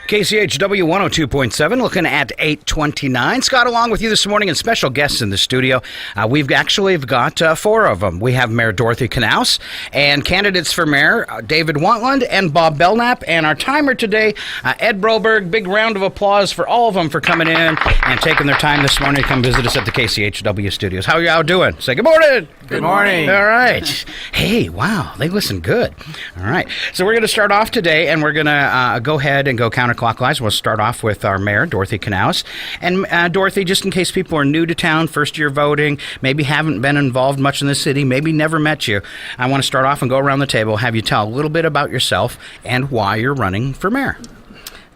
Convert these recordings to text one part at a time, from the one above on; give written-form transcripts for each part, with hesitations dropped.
KCHW 102.7, looking at 8:29. Scott along with you this morning, and special guests in the studio. We've got four of them. We have Mayor Dorothy Knaus and candidates for mayor David Wantland and Bob Belknap, and our timer today, Ed Broberg. Big round of applause for all of them for coming in and taking their time this morning to come visit us at the KCHW studios. How are y'all doing? Say good morning. Good morning. All right. Hey, wow, they listen good. All right. So we're going to start off today, and we're going to go ahead and go counterclockwise. We'll start off with our mayor, Dorothy Knaus. And Dorothy, just in case people are new to town, first year voting, maybe haven't been involved much in the city, maybe never met you, I want to start off and go around the table, have you tell a little bit about yourself and why you're running for mayor.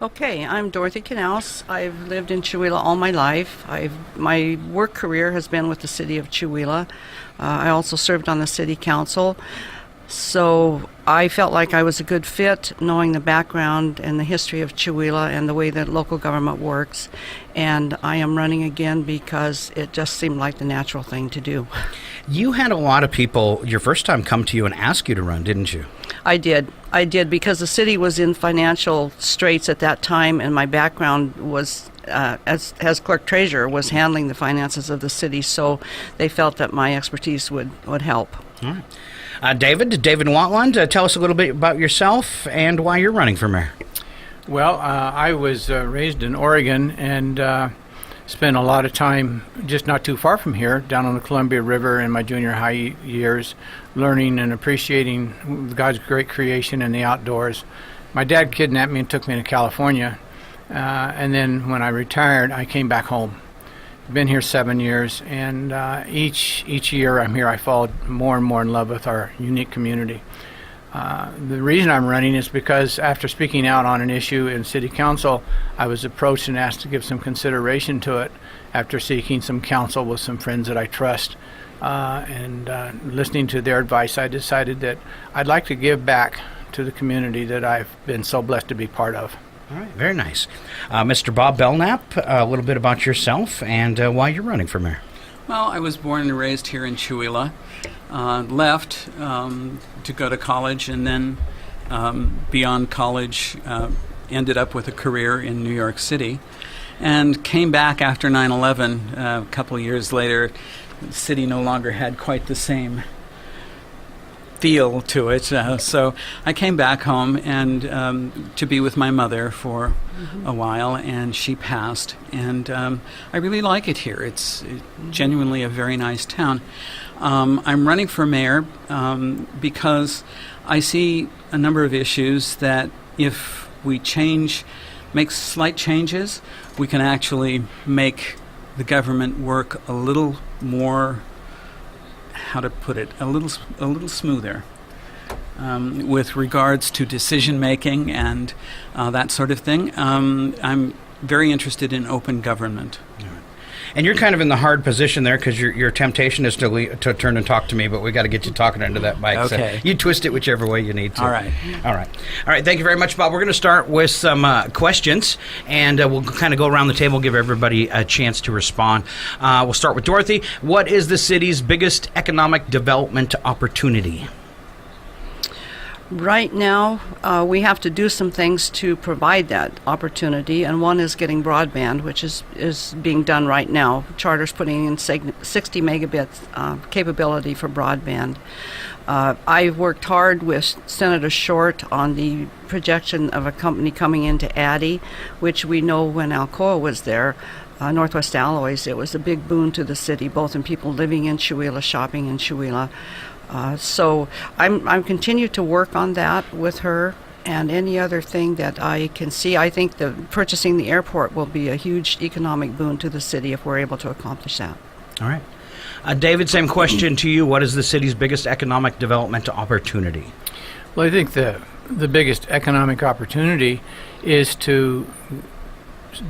Okay, I'm Dorothy Knaus. I've lived in Chewelah all my life. My work career has been with the city of Chewelah. I also served on the city council. So I felt like I was a good fit, knowing the background and the history of Chewelah and the way that local government works. And I am running again because it just seemed like the natural thing to do. You had a lot of people your first time come to you and ask you to run, didn't you? I did because the city was in financial straits at that time, and my background was as clerk treasurer was handling the finances of the city, so they felt that my expertise would help. All right. David Wantland, tell us a little bit about yourself and why you're running for mayor. Well, I was raised in Oregon and spent a lot of time just not too far from here, down on the Columbia River in my junior high years, learning and appreciating God's great creation and the outdoors. My dad kidnapped me and took me to California, and then when I retired, I came back home. Been here 7 years, and each year I'm here, I fall more and more in love with our unique community. The reason I'm running is because after speaking out on an issue in City Council, I was approached and asked to give some consideration to it after seeking some counsel with some friends that I trust. And listening to their advice, I decided that I'd like to give back to the community that I've been so blessed to be part of. All right, very nice. Mr. Bob Belknap, a little bit about yourself and why you're running for mayor. Well, I was born and raised here in Chewelah, left to go to college, and then beyond college ended up with a career in New York City, and came back after 9/11. A couple of years later, the city no longer had quite the same feel to it, so I came back home and to be with my mother for a while, and she passed, and I really like it here. It's genuinely a very nice town. I'm running for mayor because I see a number of issues that if we make slight changes, we can actually make the government work a little more, how to put it, a little smoother with regards to decision making and that sort of thing. I'm very interested in open government. And you're kind of in the hard position there because your temptation is to turn and talk to me, but we got to get you talking into that mic. Okay. So you twist it whichever way you need to. All right. Thank you very much, Bob. We're going to start with some questions, and we'll kind of go around the table, give everybody a chance to respond. We'll start with Dorothy. What is the city's biggest economic development opportunity? Right now, we have to do some things to provide that opportunity, and one is getting broadband, which is being done right now. Charter's putting in 60 megabits capability for broadband. I've worked hard with Senator Short on the projection of a company coming into Addy, which we know when Alcoa was there, Northwest Alloys, it was a big boon to the city, both in people living in Chewelah, shopping in Chewelah. So I'm continue to work on that with her and any other thing that I can see. I think purchasing the airport will be a huge economic boon to the city if we're able to accomplish that. All right. David, same question to you. What is the city's biggest economic development opportunity? Well, I think the biggest economic opportunity is to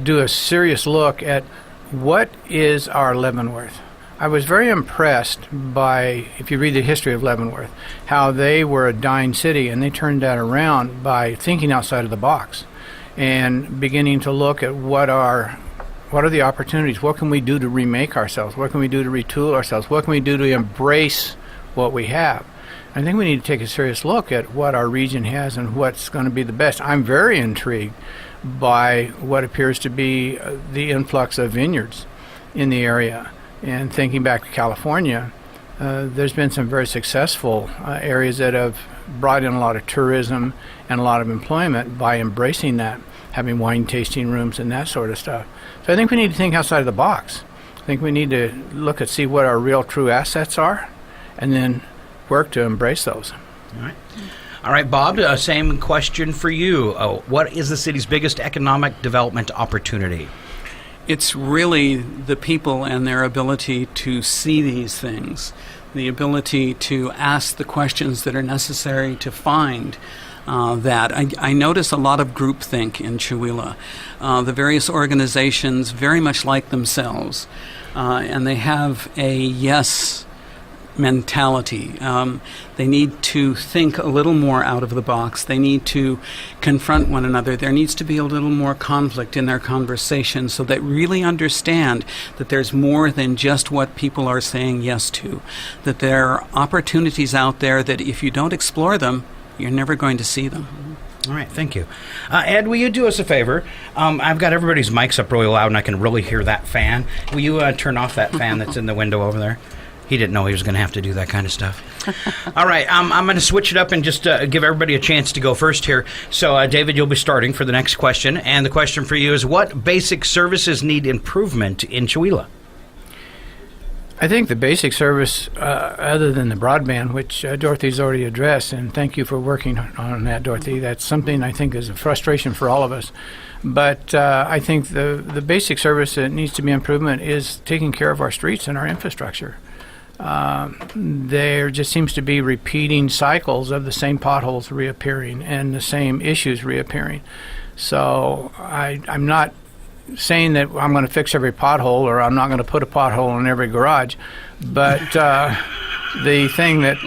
do a serious look at what is our Leavenworth. I was very impressed by, if you read the history of Leavenworth, how they were a dying city, and they turned that around by thinking outside of the box and beginning to look at what are the opportunities, what can we do to remake ourselves, what can we do to retool ourselves, what can we do to embrace what we have. I think we need to take a serious look at what our region has and what's going to be the best. I'm very intrigued by what appears to be the influx of vineyards in the area. And thinking back to California, there's been some very successful areas that have brought in a lot of tourism and a lot of employment by embracing that, having wine tasting rooms and that sort of stuff. So I think we need to think outside of the box. I think we need to look at see what our real true assets are and then work to embrace those. All right, Bob, same question for you. What is the city's biggest economic development opportunity? It's really the people and their ability to see these things, the ability to ask the questions that are necessary to find that. I notice a lot of groupthink in Chewelah. The various organizations very much like themselves, and they have a yes mentality. They need to think a little more out of the box. They need to confront one another. There needs to be a little more conflict in their conversation so that really understand that there's more than just what people are saying yes to, that there are opportunities out there that if you don't explore them, you're never going to see them. All right, thank you. Ed, will you do us a favor? I've got everybody's mics up really loud, and I can really hear that fan. Will you turn off that fan that's in the window over there? He didn't know he was going to have to do that kind of stuff. All right, I'm going to switch it up and just give everybody a chance to go first here. So, David, you'll be starting for the next question. And the question for you is, what basic services need improvement in Chewelah? I think the basic service, other than the broadband, which Dorothy's already addressed, and thank you for working on that, Dorothy. That's something I think is a frustration for all of us. But I think the basic service that needs to be improvement is taking care of our streets and our infrastructure. There just seems to be repeating cycles of the same potholes reappearing and the same issues reappearing. So I'm not saying that I'm going to fix every pothole or I'm not going to put a pothole in every garage, but the thing that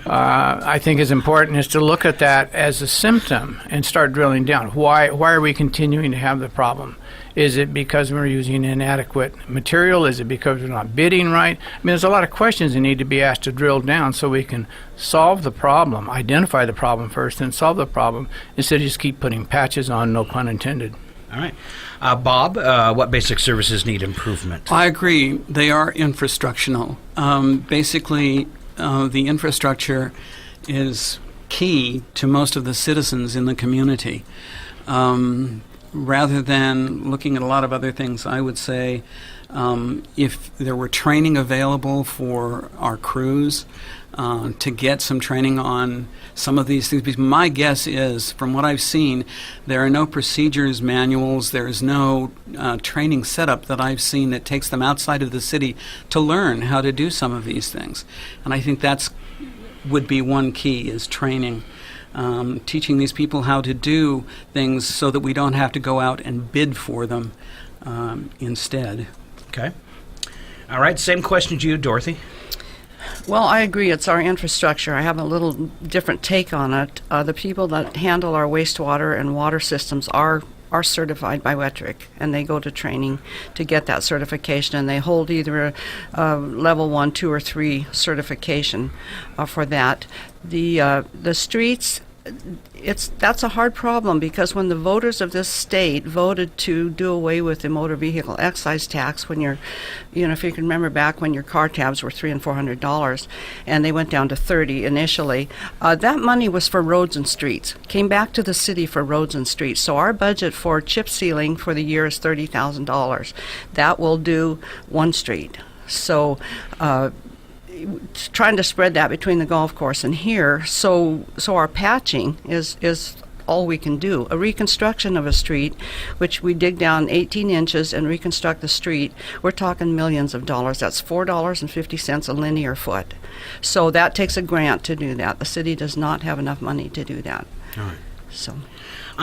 I think is important is to look at that as a symptom and start drilling down. Why are we continuing to have the problem? Is it because we're using inadequate material? Is it because we're not bidding right? I mean, there's a lot of questions that need to be asked to drill down so we can solve the problem, identify the problem first, and solve the problem instead of just keep putting patches on, no pun intended. All right. Bob, what basic services need improvement? I agree. They are infrastructural. Basically, the infrastructure is key to most of the citizens in the community. Rather than looking at a lot of other things, I would say if there were training available for our crews to get some training on some of these things. Because my guess is, from what I've seen, there are no procedures manuals, there is no training setup that I've seen that takes them outside of the city to learn how to do some of these things. And I think that's would be one key, is training. Teaching these people how to do things so that we don't have to go out and bid for them instead. Okay. All right, same question to you, Dorothy. Well, I agree. It's our infrastructure. I have a little different take on it. The people that handle our wastewater and water systems are certified by WETRIC, and they go to training to get that certification, and they hold either a level 1, 2, or 3 certification for that. The streets, that's a hard problem, because when the voters of this state voted to do away with the motor vehicle excise tax, when if you can remember back when your car tabs were $300 and $400, and they went down to $30 initially, that money was for roads and streets. Came back to the city for roads and streets. So our budget for chip sealing for the year is $30,000. That will do one street. So trying to spread that between the golf course and here, so our patching is all we can do. A reconstruction of a street, which we dig down 18 inches and reconstruct the street, we're talking millions of dollars. That's $4.50 a linear foot. So that takes a grant to do that. The city does not have enough money to do that. All right. So.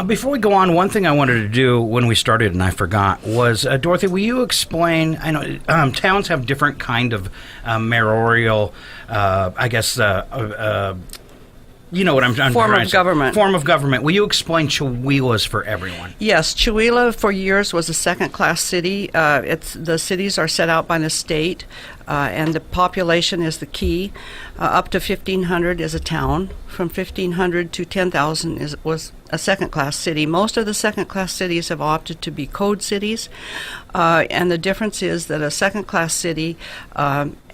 Before we go on, one thing I wanted to do when we started, and I forgot, was, Dorothy, will you explain, I know towns have different kind of mayoral, You know what I'm Form trying of to say. government. Form of government. Will you explain Chewelah's for everyone? Yes, Chewelah for years was a second-class city. The cities are set out by the state, and the population is the key. Up to 1,500 is a town. From 1,500 to 10,000 was a second-class city. Most of the second-class cities have opted to be code cities, and the difference is that a second-class city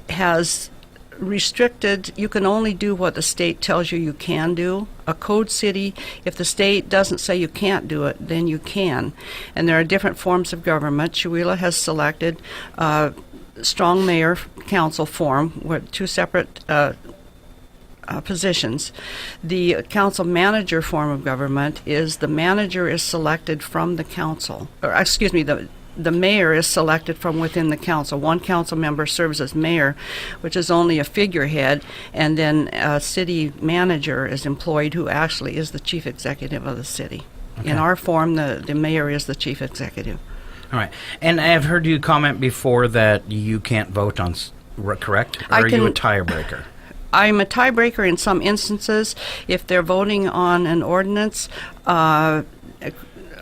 has restricted, you can only do what the state tells you you can do. A code city, if the state doesn't say you can't do it, then you can. And there are different forms of government. Chewelah has selected strong mayor council form with two separate positions. The council manager form of government is the manager is selected from the council, or excuse me, the mayor is selected from within the council. One council member serves as mayor, which is only a figurehead, and then a city manager is employed who actually is the chief executive of the city. Okay. In our form, the mayor is the chief executive. All right. And I've heard you comment before that you can't vote on, correct? Or are you a tiebreaker? I'm a tiebreaker in some instances. If they're voting on an ordinance,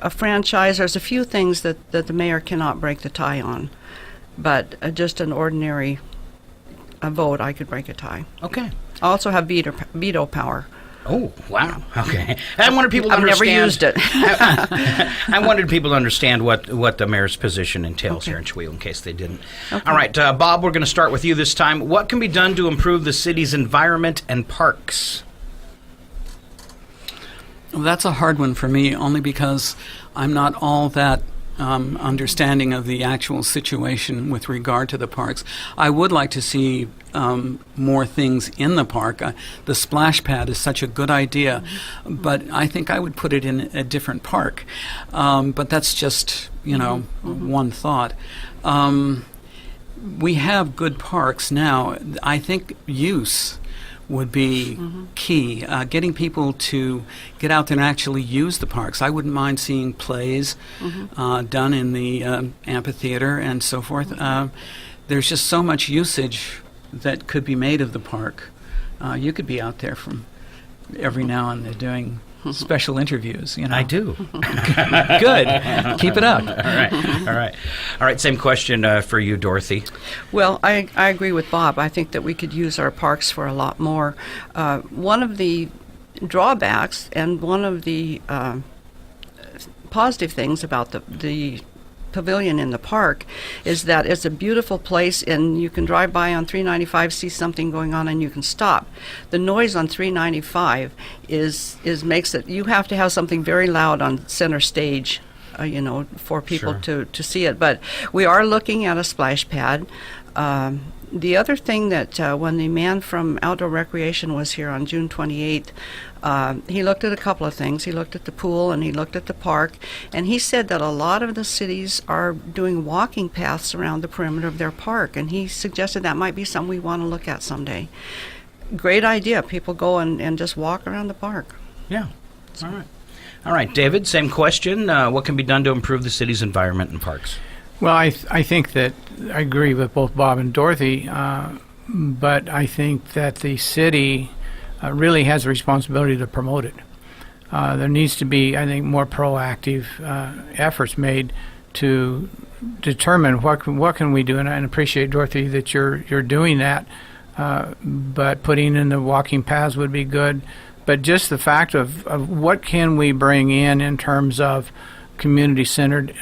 a franchise, there's a few things that the mayor cannot break the tie on. But just an ordinary vote, I could break a tie. Okay. I also have veto power. Oh, wow. Okay. I wanted people to I've understand. never used it. I wanted people to understand what the mayor's position entails Okay. here in Chewelah, in case they didn't. Okay. All right, Bob, we're going to start with you this time. What can be done to improve the city's environment and parks? Well, that's a hard one for me, only because I'm not all that understanding of the actual situation with regard to the parks. I would like to see more things in the park. The splash pad is such a good idea, but I think I would put it in a different park. But that's just, one thought. We have good parks now. I think use would be key. Getting people to get out there and actually use the parks. I wouldn't mind seeing plays done in the amphitheater and so forth. There's just so much usage that could be made of the park. You could be out there from every now and then doing special interviews. I do. Good. Keep it up. All right. Same question for you, Dorothy. Well, I agree with Bob. I think that we could use our parks for a lot more. One of the drawbacks and one of the positive things about the pavilion in the park is that it's a beautiful place, and you can drive by on 395, see something going on, and you can stop. The noise on 395 is makes it, you have to have something very loud on center stage, for people to see it. But we are looking at a splash pad. The other thing that when the man from Outdoor Recreation was here on June 28th, he looked at a couple of things. He looked at the pool and he looked at the park, and he said that a lot of the cities are doing walking paths around the perimeter of their park, and he suggested that might be something we want to look at someday. Great idea. People go and just walk around the park. Yeah. All right, David, same question. What can be done to improve the city's environment and parks? Well, I think that I agree with both Bob and Dorothy, but I think that the city really has a responsibility to promote it. There needs to be, I think, more proactive efforts made to determine what can we do, and I appreciate, Dorothy, that you're doing that. But putting in the walking paths would be good. But just the fact of what can we bring in terms of community-centered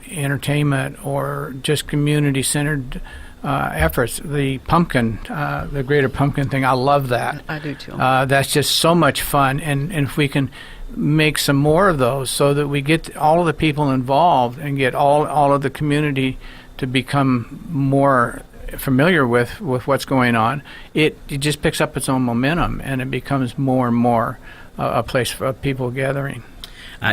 entertainment or just community-centered efforts. The pumpkin, the Greater Pumpkin thing, I love that. I do too. That's just so much fun, and if we can make some more of those so that we get all of the people involved and get all of the community to become more familiar with what's going on, it just picks up its own momentum, and it becomes more and more a place for people gathering.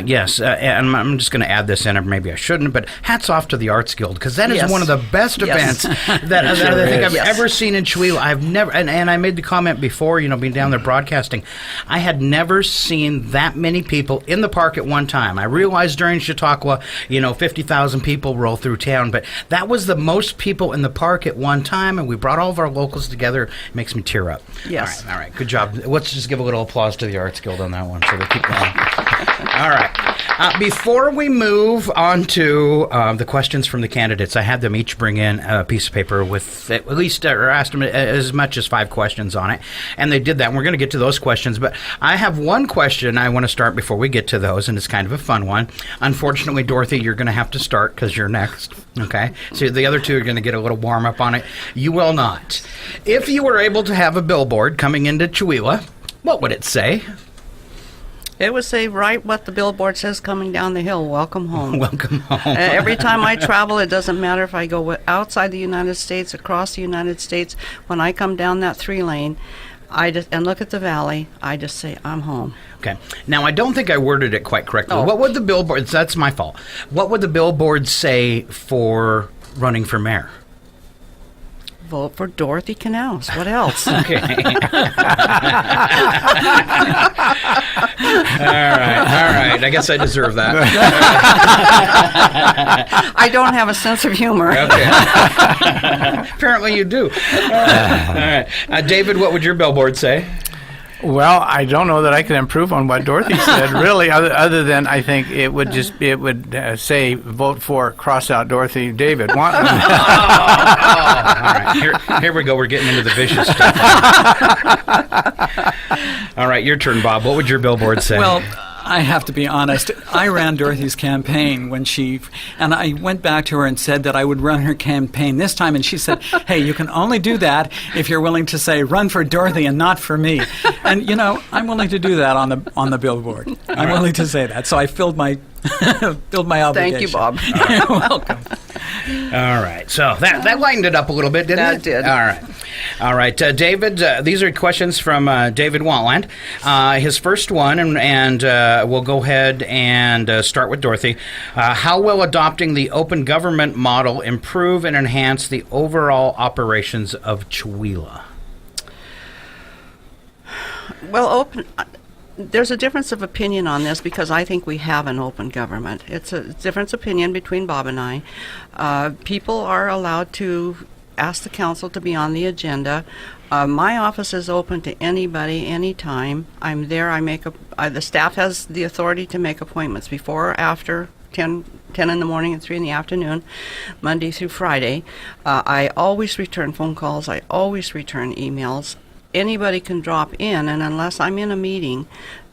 Yes, and I'm just going to add this in, or maybe I shouldn't, but hats off to the Arts Guild, because that is Yes. one of the best events that I think I've ever seen in Chewelah. I've never, and I made the comment before, being down there broadcasting, I had never seen that many people in the park at one time. I realized during Chautauqua, 50,000 people roll through town, but that was the most people in the park at one time, and we brought all of our locals together. It makes me tear up. Yes. All right, good job. Let's just give a little applause to the Arts Guild on that one, so they keep going. All right. Before we move on to the questions from the candidates, I had them each bring in a piece of paper with at least, or asked them as much as 5 questions on it, and they did that, and we're going to get to those questions, but I have one question I want to start before we get to those, and it's kind of a fun one. Unfortunately, Dorothy, you're going to have to start because you're next, okay? So the other two are going to get a little warm-up on it. You will not. If you were able to have a billboard coming into Chewelah, what would it say? It would say right what the billboard says coming down the hill, welcome home. Welcome home. Every time I travel, it doesn't matter if I go outside the United States, across the United States, when I come down that 3-lane and look at the valley, I just say, I'm home. Okay. Now, I don't think I worded it quite correctly. Oh. What would the billboard, that's my fault. What would the billboard say for running for mayor? Vote for Dorothy Canals. What else? Okay. All right. I guess I deserve that. I don't have a sense of humor. Okay. Apparently you do. All right. David, what would your billboard say? Well, I don't know that I can improve on what Dorothy said, really, other than I think it would say, vote for, cross out Dorothy, David. All right. Here we go. We're getting into the vicious stuff. All right, your turn, Bob. What would your billboard say? Well, I have to be honest. I ran Dorothy's campaign and I went back to her and said that I would run her campaign this time, and she said, hey, you can only do that if you're willing to say, run for Dorothy and not for me. And, I'm willing to do that on the billboard. I'm willing to say that. So I filled my obligation. Thank you, Bob. You're welcome. All right. So that lightened it up a little bit, didn't it? That did. All right. David, these are questions from David Watland. His first one, and we'll go ahead and start with Dorothy. How will adopting the open government model improve and enhance the overall operations of Chewelah? Well, there's a difference of opinion on this because I think we have an open government. It's a difference of opinion between Bob and I. People are allowed to ask the council to be on the agenda. My office is open to anybody, anytime. I'm there. The staff has the authority to make appointments before or after 10 in the morning and 3 in the afternoon, Monday through Friday. I always return phone calls. I always return emails. Anybody can drop in, and unless I'm in a meeting,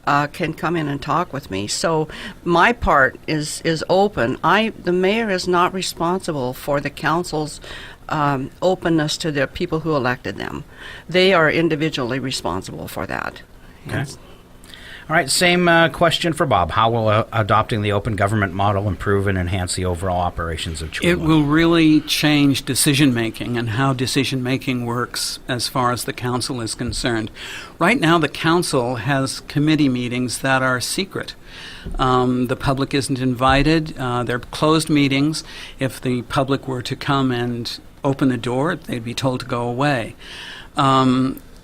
can come in and talk with me. So my part is open. The mayor is not responsible for the council's openness to the people who elected them. They are individually responsible for that. Okay. Yes. All right, same question for Bob. How will adopting the open government model improve and enhance the overall operations of Chewelah? It will really change decision-making and how decision-making works as far as the council is concerned. Right now, the council has committee meetings that are secret. The public isn't invited. They're closed meetings. If the public were to come and open the door, they'd be told to go away.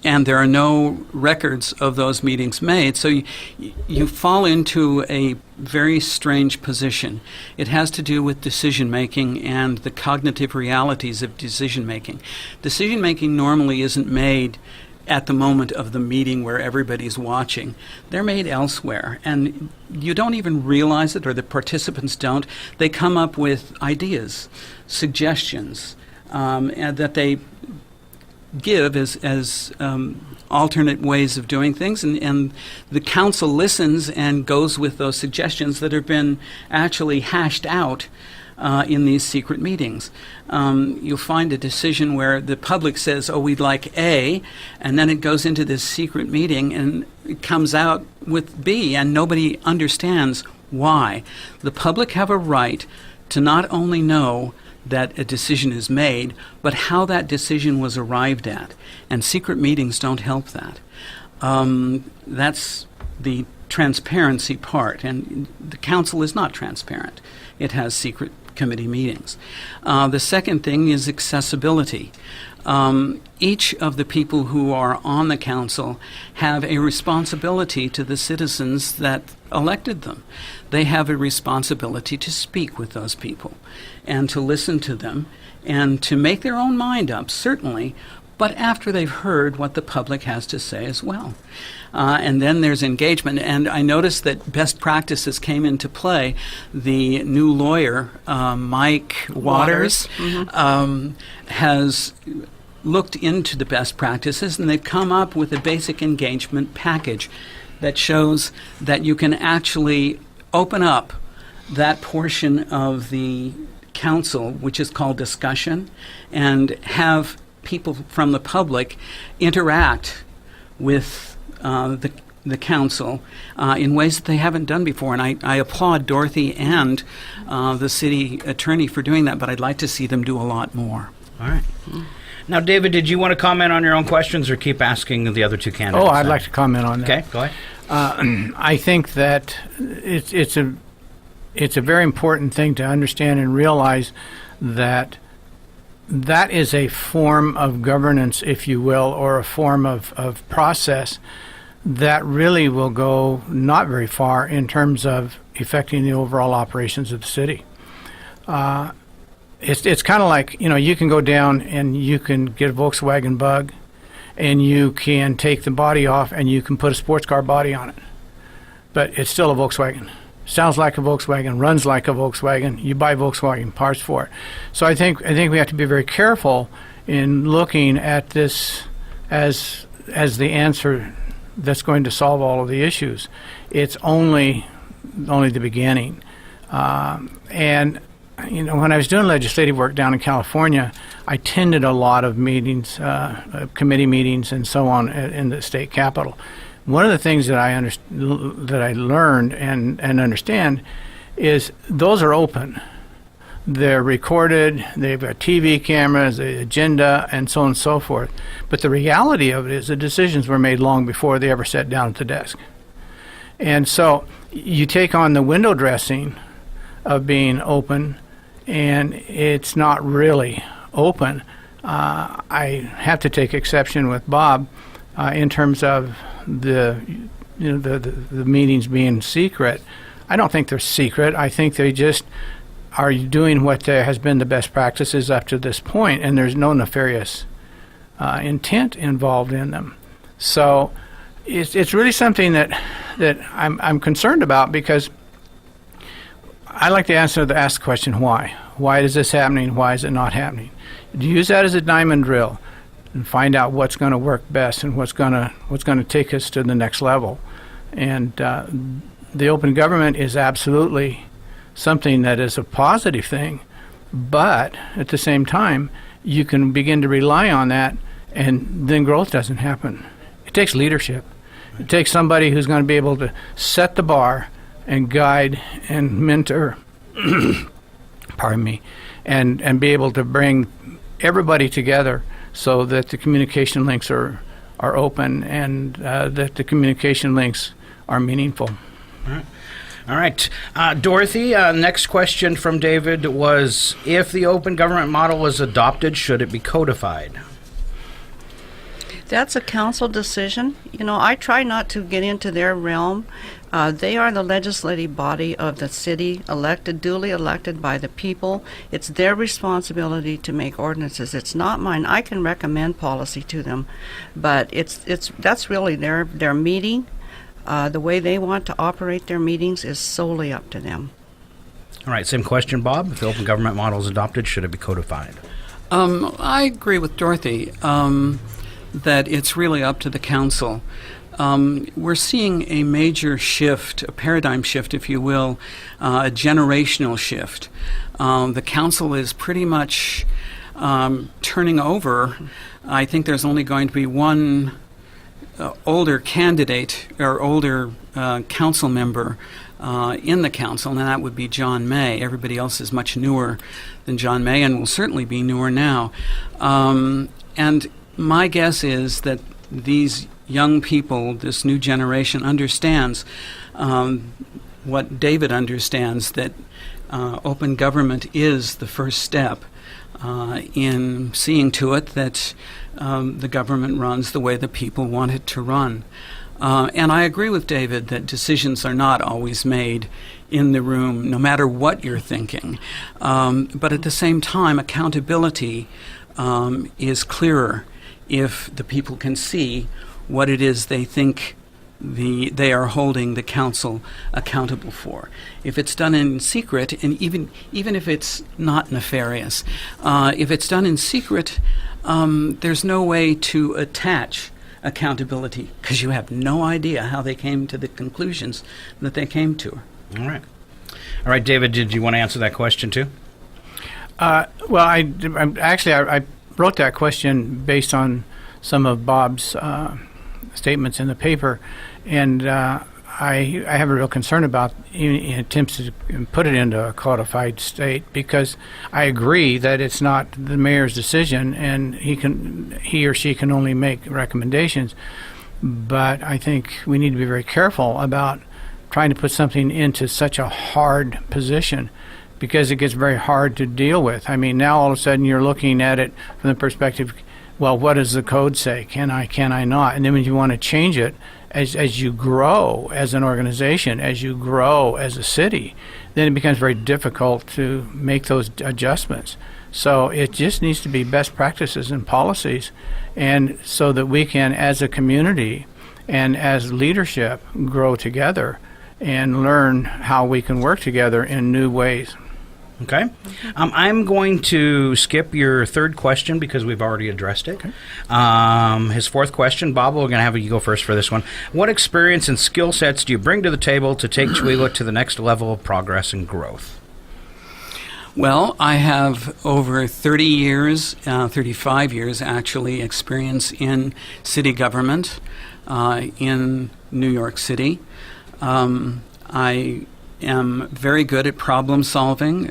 And there are no records of those meetings made. So you fall into a very strange position. It has to do with decision-making and the cognitive realities of decision-making. Decision-making normally isn't made at the moment of the meeting where everybody's watching. They're made elsewhere, and you don't even realize it, or the participants don't. They come up with ideas, suggestions, and that they give as alternate ways of doing things, and the council listens and goes with those suggestions that have been actually hashed out in these secret meetings. You'll find a decision where the public says, oh, we'd like A, and then it goes into this secret meeting and it comes out with B, and nobody understands why. The public have a right to not only know that a decision is made, but how that decision was arrived at. And secret meetings don't help that. That's the transparency part, and the council is not transparent. It has secret committee meetings. The second thing is accessibility. Each of the people who are on the council have a responsibility to the citizens that elected them. They have a responsibility to speak with those people and to listen to them and to make their own mind up, certainly, but after they've heard what the public has to say as well. And then there's engagement. And I noticed that best practices came into play. The new lawyer, Mike Waters, has looked into the best practices, and they've come up with a basic engagement package that shows that you can actually open up that portion of the council, which is called discussion, and have people from the public interact with the council in ways that they haven't done before. And I applaud Dorothy and the city attorney for doing that, but I'd like to see them do a lot more. All right. Now, David, did you want to comment on your own questions or keep asking the other two candidates? Oh, I'd like to comment on that. Okay, go ahead. I think that it's a very important thing to understand and realize that that is a form of governance, if you will, or a form of process that really will go not very far in terms of affecting the overall operations of the city. It's kind of like, you can go down and you can get a Volkswagen Bug and you can take the body off and you can put a sports car body on it. But it's still a Volkswagen. Sounds like a Volkswagen, runs like a Volkswagen. You buy Volkswagen parts for it. So I think we have to be very careful in looking at this as the answer that's going to solve all of the issues. It's only the beginning. And when I was doing legislative work down in California, I attended a lot of meetings, committee meetings, and so on in the state capitol. One of the things that I learned and understand is those are open. They're recorded. They've got TV cameras, the agenda, and so on and so forth. But the reality of it is the decisions were made long before they ever sat down at the desk. And so you take on the window dressing of being open, and it's not really open. I have to take exception with Bob in terms of the meetings being secret. I don't think they're secret. I think they just are doing what has been the best practices up to this point, and there's no nefarious intent involved in them. So it's really something that I'm concerned about, because I like to ask the question, why? Why is this happening? Why is it not happening? Use that as a diamond drill and find out what's going to work best and what's going to take us to the next level. And the open government is absolutely something that is a positive thing, but at the same time, you can begin to rely on that, and then growth doesn't happen. It takes leadership. It takes somebody who's going to be able to set the bar and guide and mentor, pardon me, and be able to bring everybody together so that the communication links are open and that the communication links are meaningful. All right. Dorothy, next question from David was, if the open government model is adopted, should it be codified? That's a council decision. I try not to get into their realm. They are the legislative body of the city, duly elected by the people. It's their responsibility to make ordinances. It's not mine. I can recommend policy to them, but that's really their meeting. The way they want to operate their meetings is solely up to them. All right, same question, Bob. If the open government model is adopted, should it be codified? I agree with Dorothy that it's really up to the council. We're seeing a major shift, a paradigm shift, if you will, a generational shift. The council is pretty much turning over. I think there's only going to be one older candidate or older council member in the council, and that would be John May. Everybody else is much newer than John May and will certainly be newer now. And my guess is that these young people, this new generation, understands what David understands, that open government is the first step in seeing to it that the government runs the way the people want it to run. And I agree with David that decisions are not always made in the room, no matter what you're thinking. But at the same time, accountability is clearer if the people can see what it is they think they are holding the council accountable for. If it's done in secret, and even if it's not nefarious, if it's done in secret, there's no way to attach accountability because you have no idea how they came to the conclusions that they came to. All right, David, did you want to answer that question too? Well, I wrote that question based on some of Bob's statements in the paper, and I have a real concern about any attempts to put it into a codified state, because I agree that it's not the mayor's decision and he or she can only make recommendations. But I think we need to be very careful about trying to put something into such a hard position, because it gets very hard to deal with. I mean, now all of a sudden you're looking at it from the perspective, well, what does the code say? Can I not? And then when you want to change it, as you grow as an organization, as you grow as a city, then it becomes very difficult to make those adjustments. So it just needs to be best practices and policies, and so that we can, as a community and as leadership, grow together and learn how we can work together in new ways. Okay. I'm going to skip your third question because we've already addressed it. Okay. His fourth question, Bob, we're going to have you go first for this one. What experience and skill sets do you bring to the table to take Chewelah to the next level of progress and growth? Well, I have over 30 years, 35 years actually, experience in city government in New York City. I am very good at problem solving.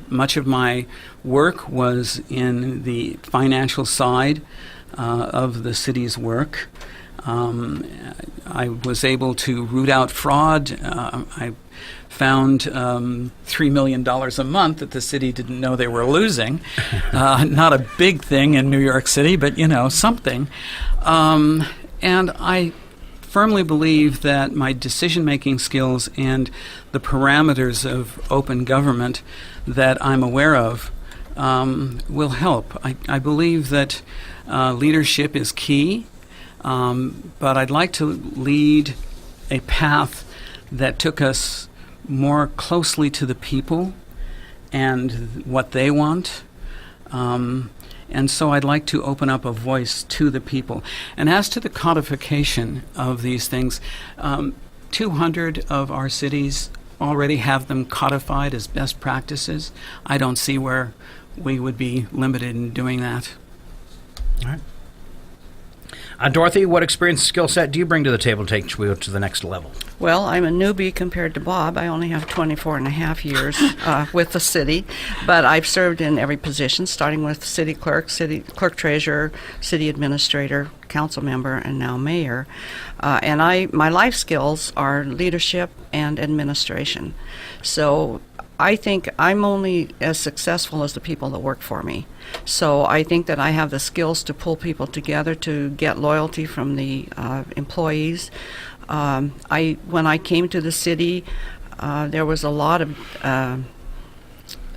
Much of my work was in the financial side of the city's work. I was able to root out fraud. I found $3 million a month that the city didn't know they were losing. Not a big thing in New York City, but, something. And I firmly believe that my decision-making skills and the parameters of open government that I'm aware of will help. I believe that leadership is key, but I'd like to lead a path that took us more closely to the people and what they want. And so I'd like to open up a voice to the people. And as to the codification of these things, 200 of our cities already have them codified as best practices. I don't see where we would be limited in doing that. All right. Dorothy, what experience and skill set do you bring to the table to take Chewelah to the next level? Well, I'm a newbie compared to Bob. I only have 24 and a half years with the city, but I've served in every position, starting with city clerk treasurer, city administrator, council member, and now mayor. And my life skills are leadership and administration. So I think I'm only as successful as the people that work for me. So I think that I have the skills to pull people together to get loyalty from the employees. When I came to the city, there was a lot of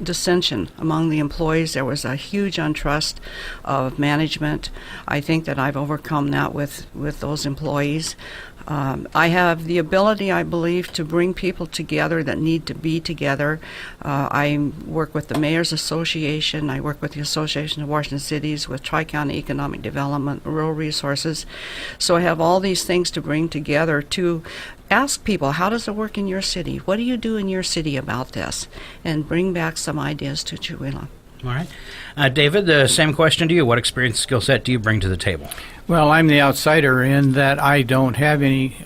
dissension among the employees. There was a huge untrust of management. I think that I've overcome that with those employees. I have the ability, I believe, to bring people together that need to be together. I work with the Mayor's Association. I work with the Association of Washington Cities, with Tri-County Economic Development, Rural Resources. So I have all these things to bring together to ask people, how does it work in your city? What do you do in your city about this? And bring back some ideas to Chewelah. All right. David, the same question to you. What experience, skill set do you bring to the table? Well, I'm the outsider in that I don't have any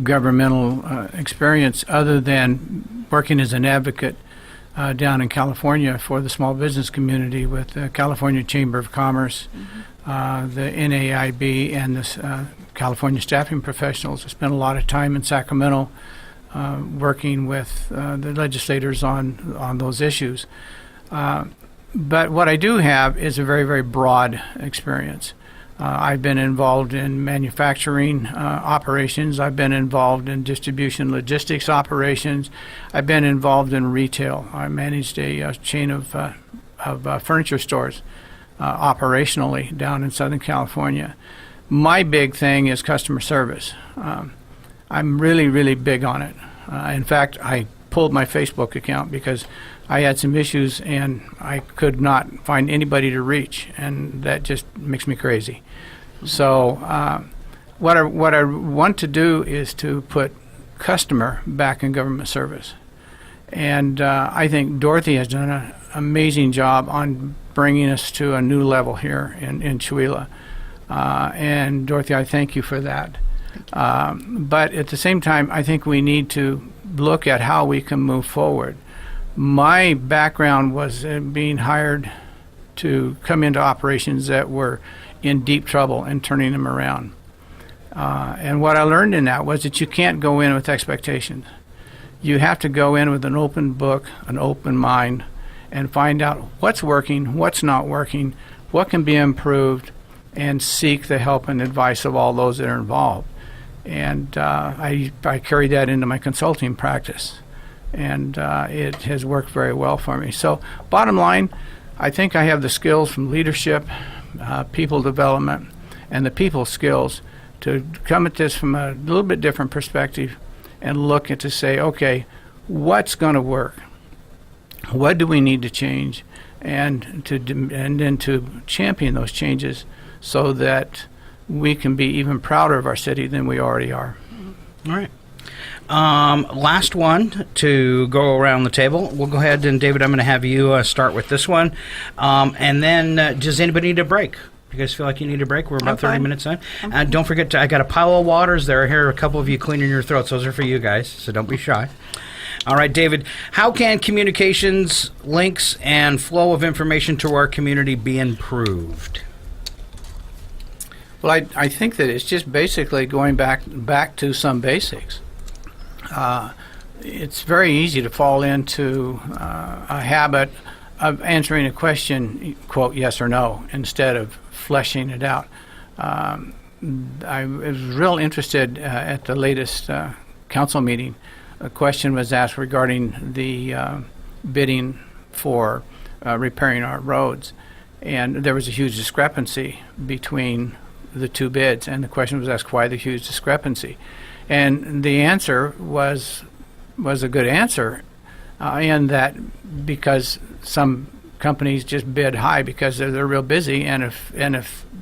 governmental experience other than working as an advocate down in California for the small business community with the California Chamber of Commerce, the NAIB, and the California staffing professionals. I spent a lot of time in Sacramento working with the legislators on those issues. But what I do have is a very, very broad experience. I've been involved in manufacturing operations. I've been involved in distribution logistics operations. I've been involved in retail. I managed a chain of furniture stores operationally down in Southern California. My big thing is customer service. I'm really, really big on it. In fact, I pulled my Facebook account because I had some issues and I could not find anybody to reach, and that just makes me crazy. So what I want to do is to put customer back in government service. And I think Dorothy has done an amazing job on bringing us to a new level here in Chewelah. And Dorothy, I thank you for that. But at the same time, I think we need to look at how we can move forward. My background was being hired to come into operations that were in deep trouble and turning them around. And what I learned in that was that you can't go in with expectations. You have to go in with an open book, an open mind, and find out what's working, what's not working, what can be improved, and seek the help and advice of all those that are involved. And I carried that into my consulting practice, and it has worked very well for me. So bottom line, I think I have the skills from leadership, people development, and the people skills to come at this from a little bit different perspective and look at to say, okay, what's going to work? What do we need to change? And then to champion those changes so that we can be even prouder of our city than we already are. All right. Last one to go around the table. We'll go ahead and, David, I'm going to have you start with this one. And then, does anybody need a break? You guys feel like you need a break? We're about 30 minutes in. Don't forget, I got a pile of waters there. Here, a couple of you cleaning your throats. Those are for you guys, so don't be shy. All right, David, how can communications, links, and flow of information to our community be improved? Well, I think that it's just basically going back to some basics. It's very easy to fall into a habit of answering a question, quote, yes or no, instead of fleshing it out. I was real interested at the latest council meeting. A question was asked regarding the bidding for repairing our roads, and there was a huge discrepancy between the two bids, and the question was asked, why the huge discrepancy? And the answer was a good answer, in that because some companies just bid high because they're real busy, and if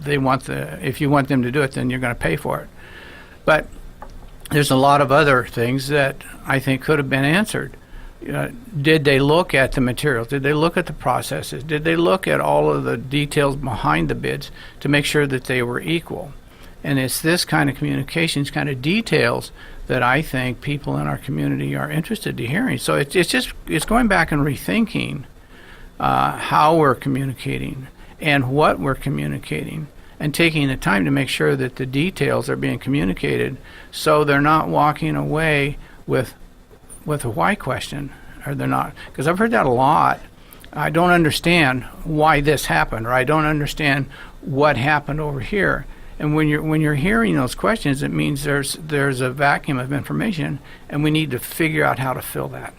you want them to do it, then you're going to pay for it. But there's a lot of other things that I think could have been answered. Did they look at the materials? Did they look at the processes? Did they look at all of the details behind the bids to make sure that they were equal? And it's this kind of communications, kind of details that I think people in our community are interested in hearing. So it's going back and rethinking how we're communicating and what we're communicating, and taking the time to make sure that the details are being communicated so they're not walking away with a why question, or they're not. Because I've heard that a lot. I don't understand why this happened, or I don't understand what happened over here. And when you're hearing those questions, it means there's a vacuum of information, and we need to figure out how to fill that.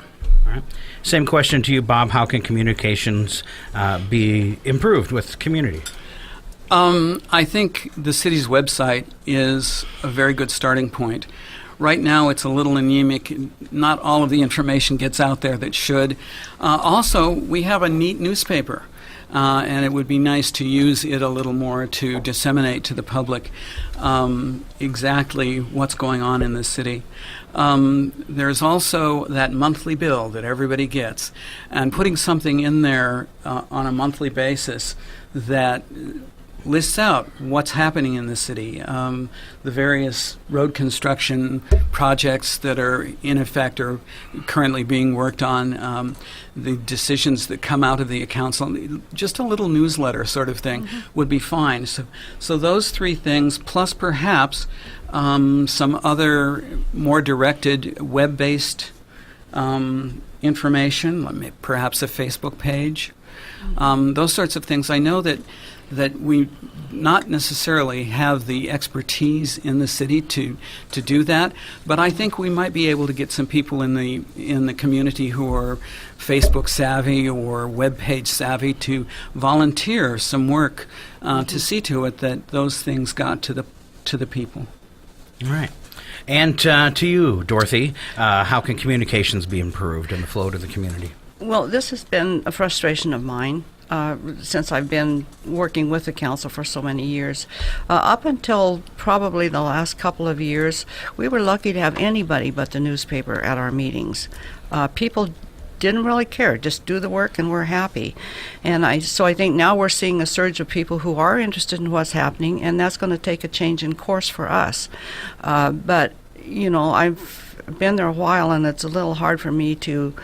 All right. Same question to you, Bob. How can communications be improved with community? I think the city's website is a very good starting point. Right now, it's a little anemic. Not all of the information gets out there that should. Also, we have a neat newspaper, and it would be nice to use it a little more to disseminate to the public exactly what's going on in the city. There's also that monthly bill that everybody gets, and putting something in there on a monthly basis that lists out what's happening in the city, the various road construction projects that are in effect or currently being worked on, the decisions that come out of the council. Just a little newsletter sort of thing would be fine. So those three things, plus perhaps some other more directed web-based information, perhaps a Facebook page, those sorts of things. I know that we not necessarily have the expertise in the city to do that, but I think we might be able to get some people in the community who are Facebook savvy or web page savvy to volunteer some work to see to it that those things got to the people. All right. And to you, Dorothy, how can communications be improved in the flow to the community? Well, this has been a frustration of mine since I've been working with the council for so many years. Up until probably the last couple of years, we were lucky to have anybody but the newspaper at our meetings. People didn't really care, just do the work and we're happy. And so I think now we're seeing a surge of people who are interested in what's happening, and that's going to take a change in course for us. But, I've been there a while, and it's a little hard for me to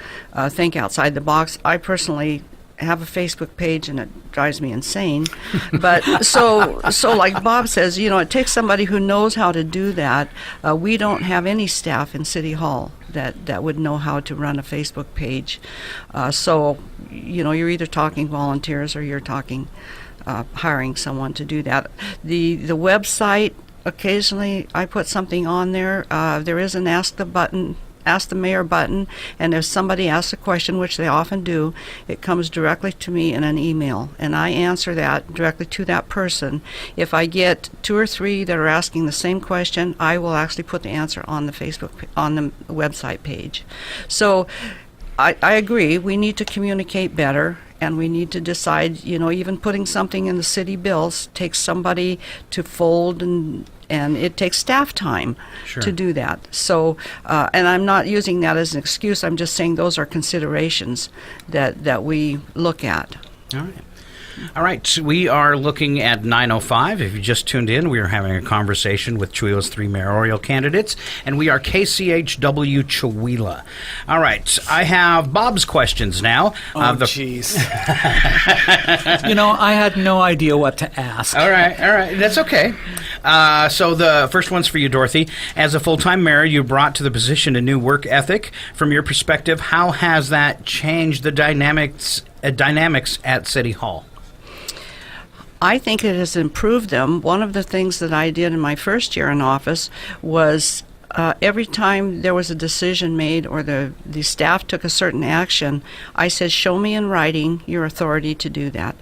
think outside the box. I personally have a Facebook page, and it drives me insane. But so like Bob says, it takes somebody who knows how to do that. We don't have any staff in City Hall that would know how to run a Facebook page. So you're either talking volunteers or you're talking hiring someone to do that. The website, occasionally I put something on there. There is an Ask the Mayor button, and if somebody asks a question, which they often do, it comes directly to me in an email, and I answer that directly to that person. If I get 2 or 3 that are asking the same question, I will actually put the answer on the website page. So I agree, we need to communicate better, and we need to decide, even putting something in the city bills takes somebody to fold, and it takes staff time to do that. So, and I'm not using that as an excuse. I'm just saying those are considerations that we look at. All right. All right, we are looking at 9:05. If you just tuned in, we are having a conversation with Chewelah's 3 mayoral candidates, and we are KCHW Chewelah. All right, I have Bob's questions now. Jeez. I had no idea what to ask. All right, that's okay. So the first one's for you, Dorothy. As a full-time mayor, you brought to the position a new work ethic. From your perspective, how has that changed the dynamics at City Hall? I think it has improved them. One of the things that I did in my first year in office was every time there was a decision made or the staff took a certain action, I said, show me in writing your authority to do that.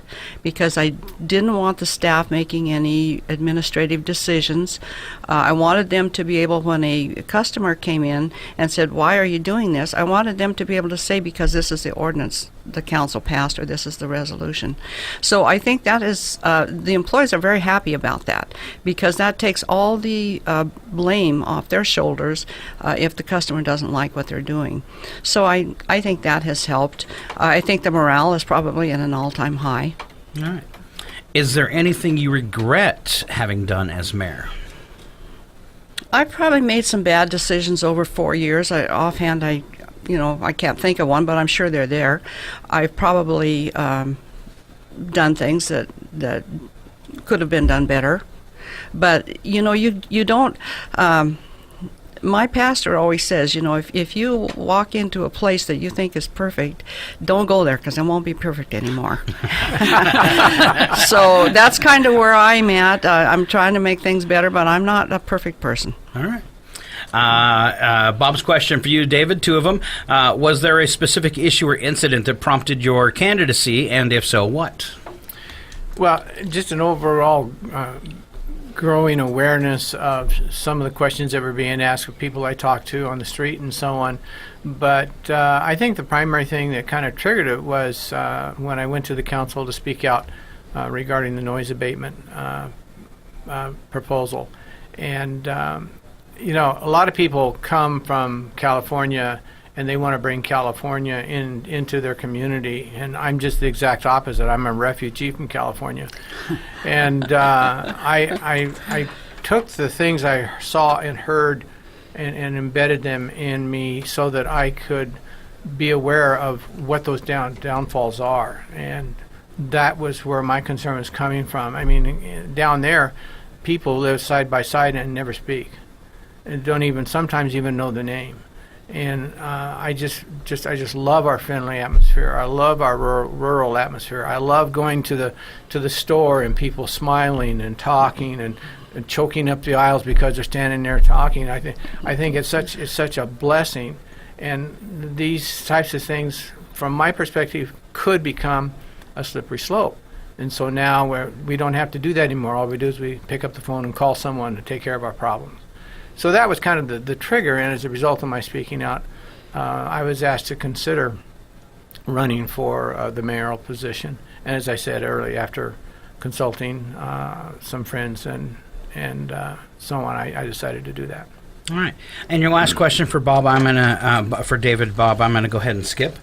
Because I didn't want the staff making any administrative decisions. I wanted them to be able, when a customer came in and said, why are you doing this? I wanted them to be able to say, because this is the ordinance the council passed, or this is the resolution. So I think that is, the employees are very happy about that, because that takes all the blame off their shoulders if the customer doesn't like what they're doing. So I think that has helped. I think the morale is probably at an all-time high. All right. Is there anything you regret having done as mayor? I probably made some bad decisions over 4 years. Offhand, I can't think of one, but I'm sure they're there. I've probably done things that could have been done better. But, you don't... my pastor always says, if you walk into a place that you think is perfect, don't go there, because it won't be perfect anymore. So that's kind of where I'm at. I'm trying to make things better, but I'm not a perfect person. All right. Bob's question for you, David, 2 of them. Was there a specific issue or incident that prompted your candidacy, and if so, what? Well, just an overall growing awareness of some of the questions that were being asked of people I talked to on the street and so on. But I think the primary thing that kind of triggered it was when I went to the council to speak out regarding the noise abatement proposal. And a lot of people come from California and they want to bring California into their community. And I'm just the exact opposite. I'm a refugee from California. And I took the things I saw and heard and embedded them in me so that I could be aware of what those downfalls are. And that was where my concern was coming from. I mean, down there, people live side by side and never speak, and don't even sometimes even know the name. And I just love our friendly atmosphere. I love our rural atmosphere. I love going to the store and people smiling and talking and choking up the aisles because they're standing there talking. I think it's such a blessing, and these types of things, from my perspective, could become a slippery slope. And so now we don't have to do that anymore. All we do is we pick up the phone and call someone to take care of our problems. So that was kind of the trigger, and as a result of my speaking out, I was asked to consider running for the mayoral position. And as I said earlier, after consulting some friends and so on, I decided to do that. All right. And your last question for Bob, for David, Bob, I'm going to go ahead and skip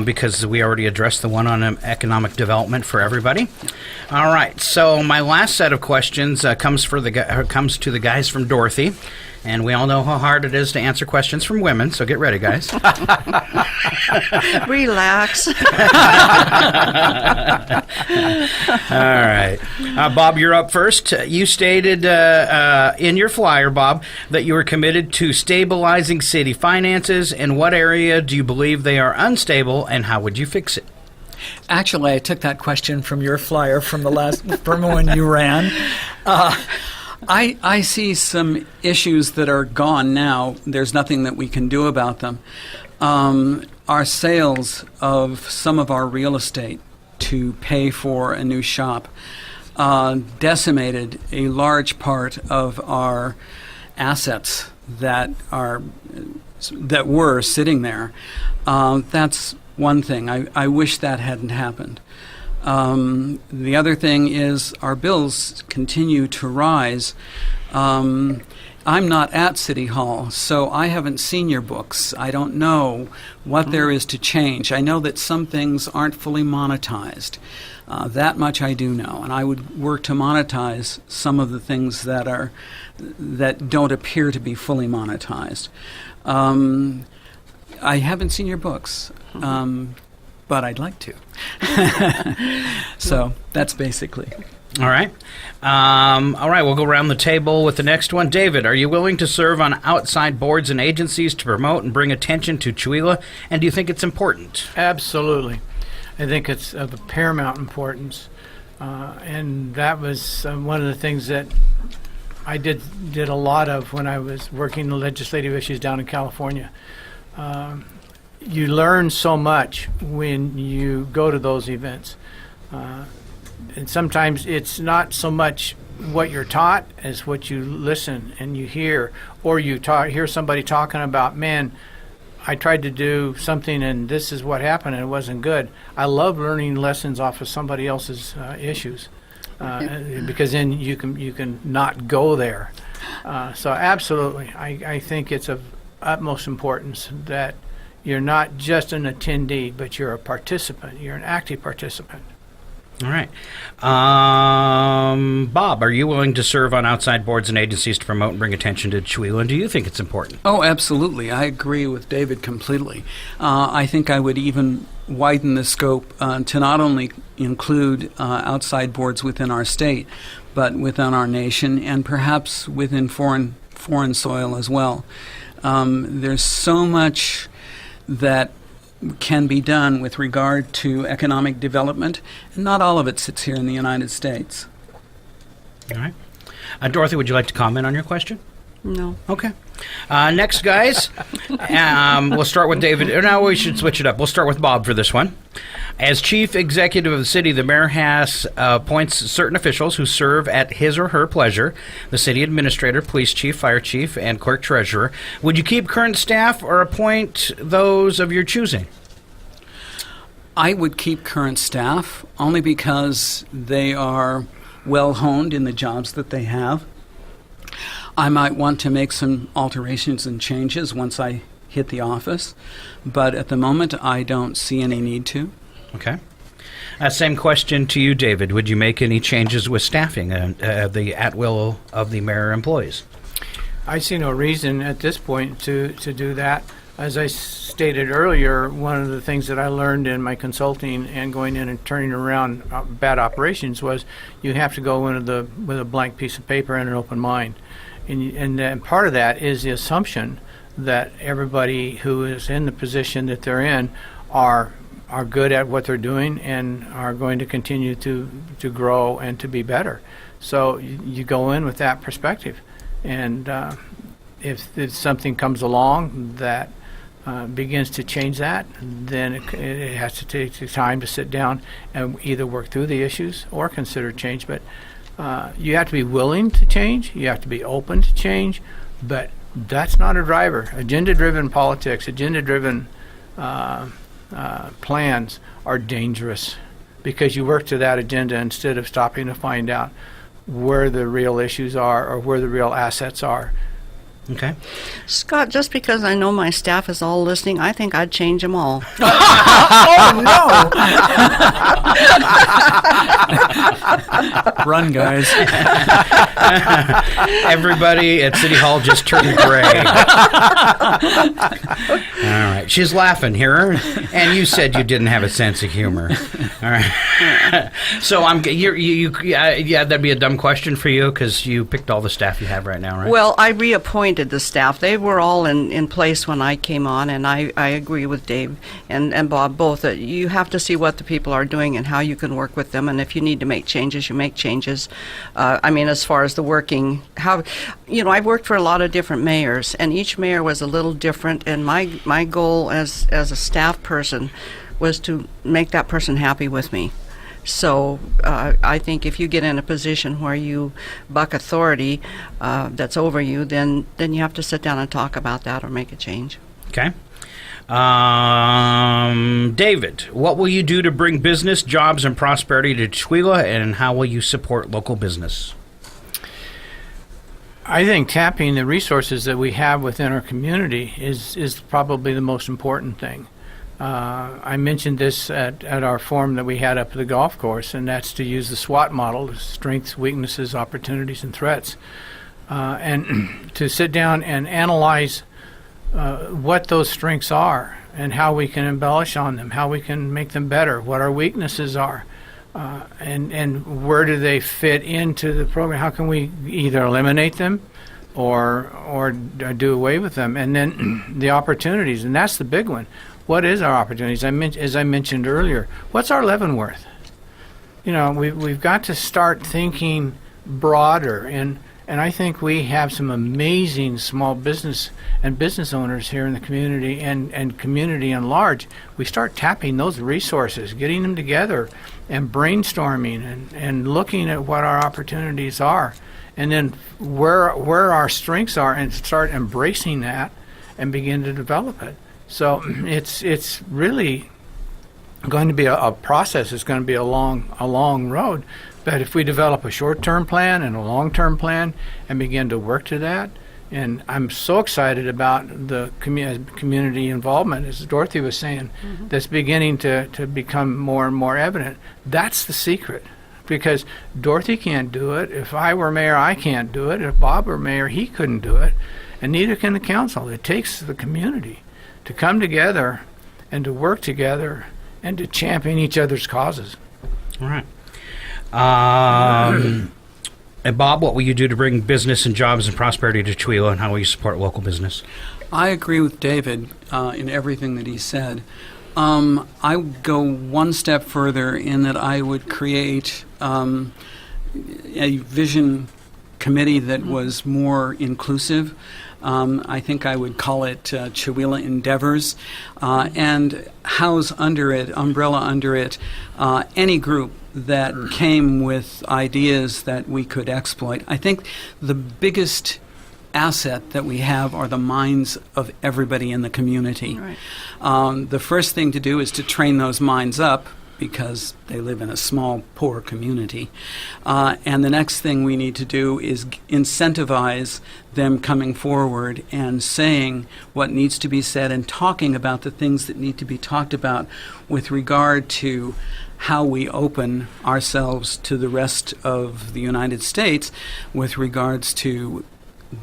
because we already addressed the one on economic development for everybody. All right. So my last set of questions comes to the guys from Dorothy. And we all know how hard it is to answer questions from women, so get ready, guys. Relax. All right. Bob, you're up first. You stated in your flyer, Bob, that you were committed to stabilizing city finances. In what area do you believe they are unstable, and how would you fix it? Actually, I took that question from your flyer from when you ran. I see some issues that are gone now. There's nothing that we can do about them. Our sales of some of our real estate to pay for a new shop decimated a large part of our assets that were sitting there. That's one thing. I wish that hadn't happened. The other thing is our bills continue to rise. I'm not at City Hall, so I haven't seen your books. I don't know what there is to change. I know that some things aren't fully monetized. That much I do know, and I would work to monetize some of the things that don't appear to be fully monetized. I haven't seen your books. But I'd like to. So that's basically. All right. All right, we'll go around the table with the next one. David, are you willing to serve on outside boards and agencies to promote and bring attention to Chewelah? And do you think it's important? Absolutely. I think it's of paramount importance. And that was one of the things that I did a lot of when I was working the legislative issues down in California. You learn so much when you go to those events. And sometimes it's not so much what you're taught as what you listen and you hear. Or you hear somebody talking about, man, I tried to do something and this is what happened and it wasn't good. I love learning lessons off of somebody else's issues because then you can not go there. So absolutely, I think it's of utmost importance that you're not just an attendee, but you're a participant. You're an active participant. All right. Bob, are you willing to serve on outside boards and agencies to promote and bring attention to Chewelah? And do you think it's important? Oh, absolutely. I agree with David completely. I think I would even widen the scope to not only include outside boards within our state, but within our nation and perhaps within foreign soil as well. There's so much that can be done with regard to economic development, and not all of it sits here in the United States. All right. Dorothy, would you like to comment on your question? No. Okay. Next, guys, we'll start with David. No, we should switch it up. We'll start with Bob for this one. As chief executive of the city, the mayor appoints certain officials who serve at his or her pleasure: the city administrator, police chief, fire chief, and clerk treasurer. Would you keep current staff or appoint those of your choosing? I would keep current staff only because they are well honed in the jobs that they have. I might want to make some alterations and changes once I hit the office. But at the moment, I don't see any need to. Okay. Same question to you, David. Would you make any changes with staffing the at will of the mayor employees? I see no reason at this point to do that. As I stated earlier, one of the things that I learned in my consulting and going in and turning around bad operations was you have to go into with a blank piece of paper and an open mind. And then part of that is the assumption that everybody who is in the position that they're in are good at what they're doing and are going to continue to grow and to be better. So you go in with that perspective. And if something comes along that begins to change that, then it has to take the time to sit down and either work through the issues or consider change. But you have to be willing to change. You have to be open to change. But that's not a driver. Agenda-driven politics, agenda-driven plans are dangerous because you work to that agenda instead of stopping to find out where the real issues are or where the real assets are. Okay. Scott, just because I know my staff is all listening, I think I'd change them all. Oh, no! Run, guys. Everybody at City Hall just turned gray. All right. She's laughing, hear her? And you said you didn't have a sense of humor. All right. So that'd be a dumb question for you because you picked all the staff you have right now, right? Well, I reappointed the staff. They were all in place when I came on, and I agree with Dave and Bob both that you have to see what the people are doing and how you can work with them, and if you need to make changes, you make changes. As far as the working, I've worked for a lot of different mayors, and each mayor was a little different, and my goal as a staff person was to make that person happy with me. So I think if you get in a position where you buck authority that's over you, then you have to sit down and talk about that or make a change. Okay. David, what will you do to bring business, jobs, and prosperity to Chewelah, and how will you support local business? I think tapping the resources that we have within our community is probably the most important thing. I mentioned this at our forum that we had up at the golf course, and that's to use the SWOT model, strengths, weaknesses, opportunities, and threats, and to sit down and analyze what those strengths are and how we can embellish on them, how we can make them better, what our weaknesses are, and where do they fit into the program. How can we either eliminate them or do away with them? And then the opportunities, and that's the big one. What is our opportunities? As I mentioned earlier, what's our Leavenworth? We've got to start thinking broader, and I think we have some amazing small business and business owners here in the community and community in large. We start tapping those resources, getting them together, and brainstorming and looking at what our opportunities are, and then where our strengths are, and start embracing that and begin to develop it. So it's really going to be a process. It's going to be a long road. But if we develop a short-term plan and a long-term plan and begin to work to that, and I'm so excited about the community involvement, as Dorothy was saying, that's beginning to become more and more evident. That's the secret, because Dorothy can't do it. If I were mayor, I can't do it. If Bob were mayor, he couldn't do it, and neither can the council. It takes the community to come together and to work together and to champion each other's causes. All right. And Bob, what will you do to bring business and jobs and prosperity to Chewelah, and how will you support local business? I agree with David in everything that he said. I would go one step further in that I would create a vision committee that was more inclusive. I think I would call it Chewelah Endeavors, and house under it, umbrella under it, any group that came with ideas that we could exploit. I think the biggest asset that we have are the minds of everybody in the community. Right. The first thing to do is to train those minds up because they live in a small, poor community. And the next thing we need to do is incentivize them coming forward and saying what needs to be said and talking about the things that need to be talked about with regard to how we open ourselves to the rest of the United States with regards to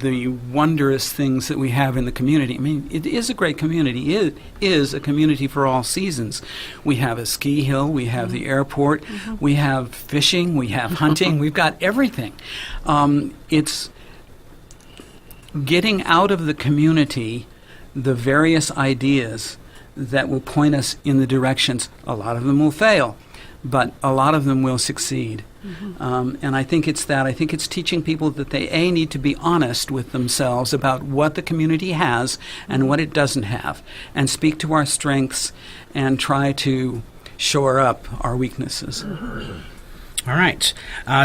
the wondrous things that we have in the community. I mean, it is a great community. It is a community for all seasons. We have a ski hill, we have the airport, we have fishing, we have hunting, we've got everything. It's getting out of the community the various ideas that will point us in the directions. A lot of them will fail, but a lot of them will succeed. And I think it's that. I think it's teaching people that they, A, need to be honest with themselves about what the community has and what it doesn't have, and speak to our strengths and try to shore up our weaknesses. All right.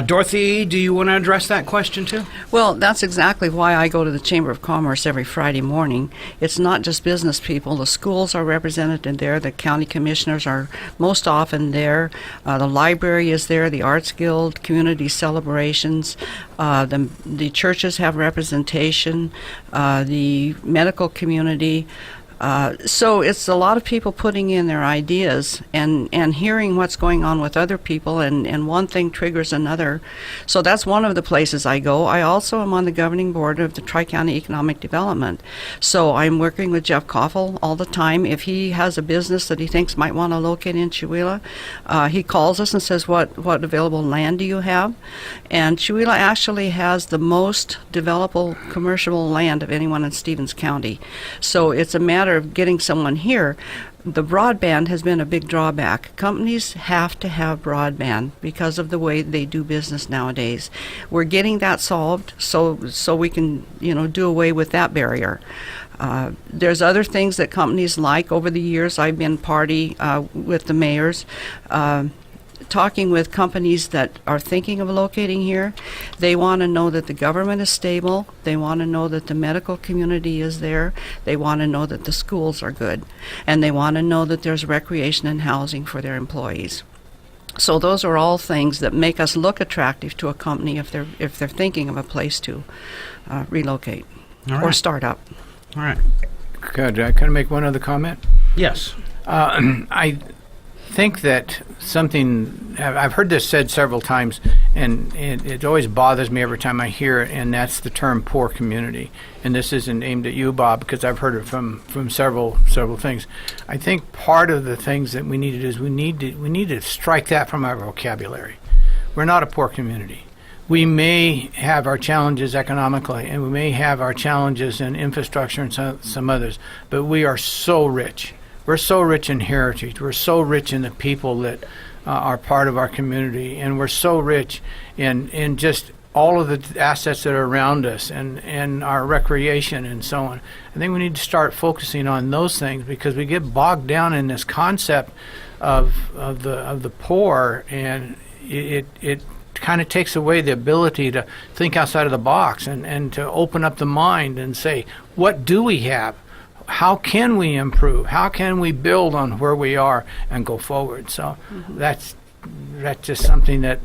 Dorothy, do you want to address that question too? Well, that's exactly why I go to the Chamber of Commerce every Friday morning. It's not just business people. The schools are represented in there. The county commissioners are most often there. The library is there. The Arts Guild, community celebrations. The churches have representation. The medical community. So it's a lot of people putting in their ideas and hearing what's going on with other people, and one thing triggers another. So that's one of the places I go. I also am on the governing board of the Tri-County Economic Development. So I'm working with Jeff Koffel all the time. If he has a business that he thinks might want to locate in Chewelah, he calls us and says, what available land do you have? And Chewelah actually has the most developable commercial land of anyone in Stevens County. So it's a matter of getting someone here. The broadband has been a big drawback. Companies have to have broadband because of the way they do business nowadays. We're getting that solved so we can, do away with that barrier. There's other things that companies like. Over the years, I've been party with the mayors, talking with companies that are thinking of locating here. They want to know that the government is stable. They want to know that the medical community is there. They want to know that the schools are good. And they want to know that there's recreation and housing for their employees. So those are all things that make us look attractive to a company if they're thinking of a place to relocate or start up. All right. Could I make one other comment? Yes. I think that something, I've heard this said several times, and it always bothers me every time I hear it, and that's the term poor community. And this isn't aimed at you, Bob, because I've heard it from several things. I think part of the things that we need to do is we need to strike that from our vocabulary. We're not a poor community. We may have our challenges economically, and we may have our challenges in infrastructure and some others, but we are so rich. We're so rich in heritage. We're so rich in the people that are part of our community, and we're so rich in just all of the assets that are around us and our recreation and so on. I think we need to start focusing on those things because we get bogged down in this concept of the poor, and it kind of takes away the ability to think outside of the box and to open up the mind and say, what do we have? How can we improve? How can we build on where we are and go forward? So that's just something that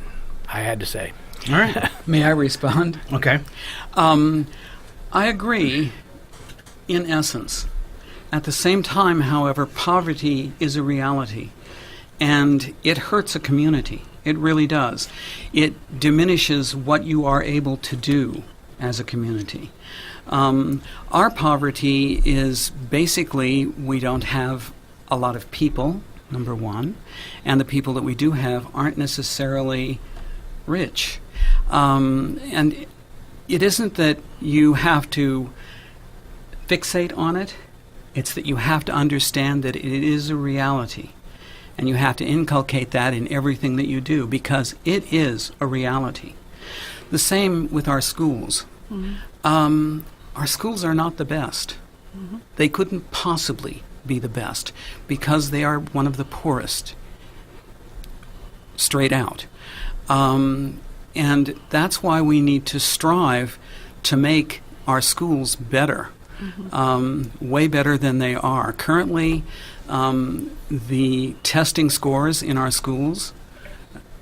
I had to say. All right. May I respond? Okay. I agree in essence. At the same time, however, poverty is a reality, and it hurts a community. It really does. It diminishes what you are able to do as a community. Our poverty is basically we don't have a lot of people, number one, and the people that we do have aren't necessarily rich. And it isn't that you have to fixate on it, it's that you have to understand that it is a reality. And you have to inculcate that in everything that you do because it is a reality. The same with our schools. Our schools are not the best. They couldn't possibly be the best because they are one of the poorest, straight out. And that's why we need to strive to make our schools better. way better than they are. Currently, the testing scores in our schools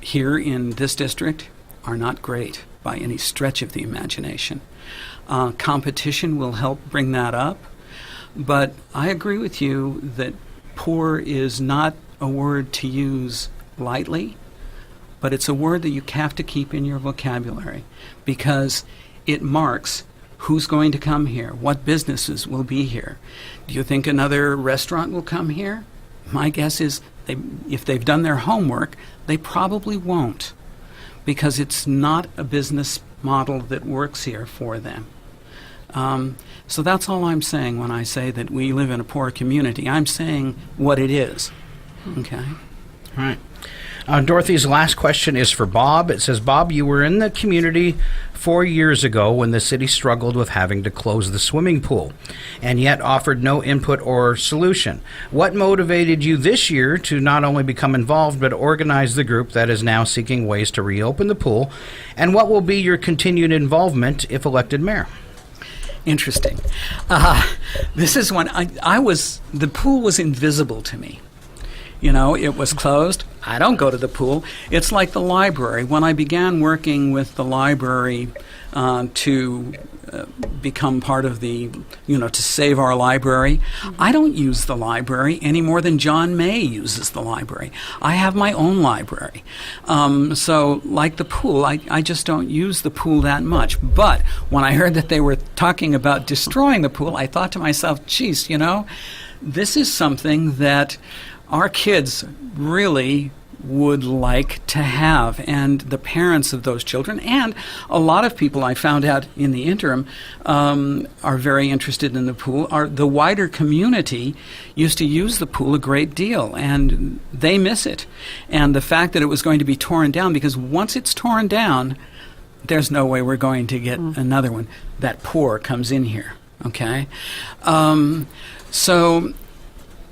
here in this district are not great by any stretch of the imagination. Competition will help bring that up, but I agree with you that poor is not a word to use lightly, but it's a word that you have to keep in your vocabulary because it marks who's going to come here, what businesses will be here. Do you think another restaurant will come here? My guess is if they've done their homework, they probably won't because it's not a business model that works here for them. So that's all I'm saying when I say that we live in a poor community. I'm saying what it is. Okay? All right. Dorothy's last question is for Bob. It says, Bob, you were in the community 4 years ago when the city struggled with having to close the swimming pool and yet offered no input or solution. What motivated you this year to not only become involved but organize the group that is now seeking ways to reopen the pool? And what will be your continued involvement if elected mayor? Interesting. This is when the pool was invisible to me. You know, it was closed. I don't go to the pool. It's like the library. When I began working with the library to become part of to save our library, I don't use the library any more than John May uses the library. I have my own library. So like the pool, I just don't use the pool that much. But when I heard that they were talking about destroying the pool, I thought to myself, geez, this is something that our kids really would like to have, and the parents of those children, and a lot of people I found out in the interim are very interested in the pool. The wider community used to use the pool a great deal, and they miss it. And the fact that it was going to be torn down, because once it's torn down, there's no way we're going to get another one. That pour comes in here, okay? So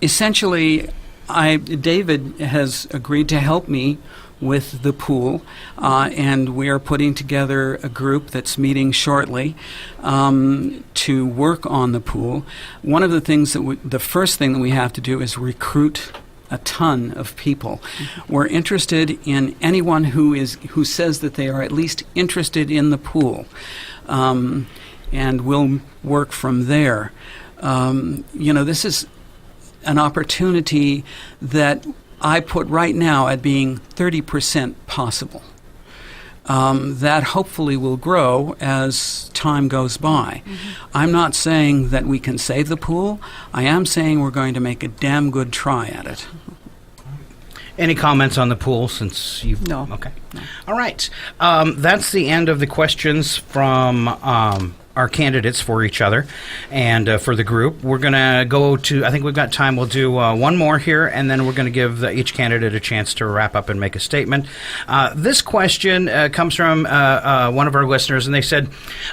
essentially, David has agreed to help me with the pool, and we are putting together a group that's meeting shortly to work on the pool. One of the things the first thing that we have to do is recruit a ton of people. We're interested in anyone who says that they are at least interested in the pool, and we'll work from there. This is an opportunity that I put right now at being 30% possible. That hopefully will grow as time goes by. I'm not saying that we can save the pool. I am saying we're going to make a damn good try at it. Any comments on the pool since you've... No. Okay. No. All right. That's the end of the questions from our candidates for each other and for the group. We're going to go to, I think we've got time, we'll do one more here, and then we're going to give each candidate a chance to wrap up and make a statement. This question comes from one of our listeners, and they said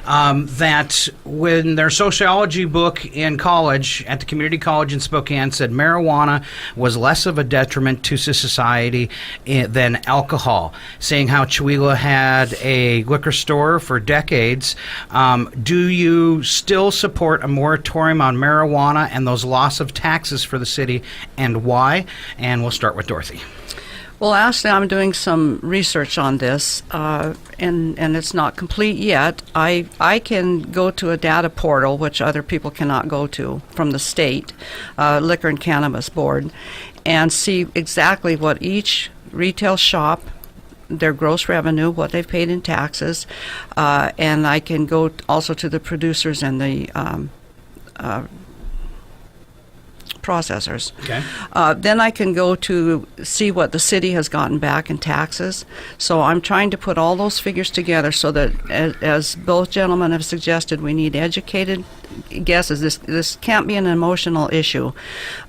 that when their sociology book in college, at the community college in Spokane, said marijuana was less of a detriment to society than alcohol, saying how Chewelah had a liquor store for decades. Do you still support a moratorium on marijuana and those loss of taxes for the city, and why? And we'll start with Dorothy. Well, actually, I'm doing some research on this, and it's not complete yet. I can go to a data portal, which other people cannot go to, from the state, Liquor and Cannabis Board, and see exactly what each retail shop, their gross revenue, what they've paid in taxes, and I can go also to the producers and the processors. Okay. Then I can go to see what the city has gotten back in taxes. So I'm trying to put all those figures together so that, as both gentlemen have suggested, we need educated guesses. This can't be an emotional issue.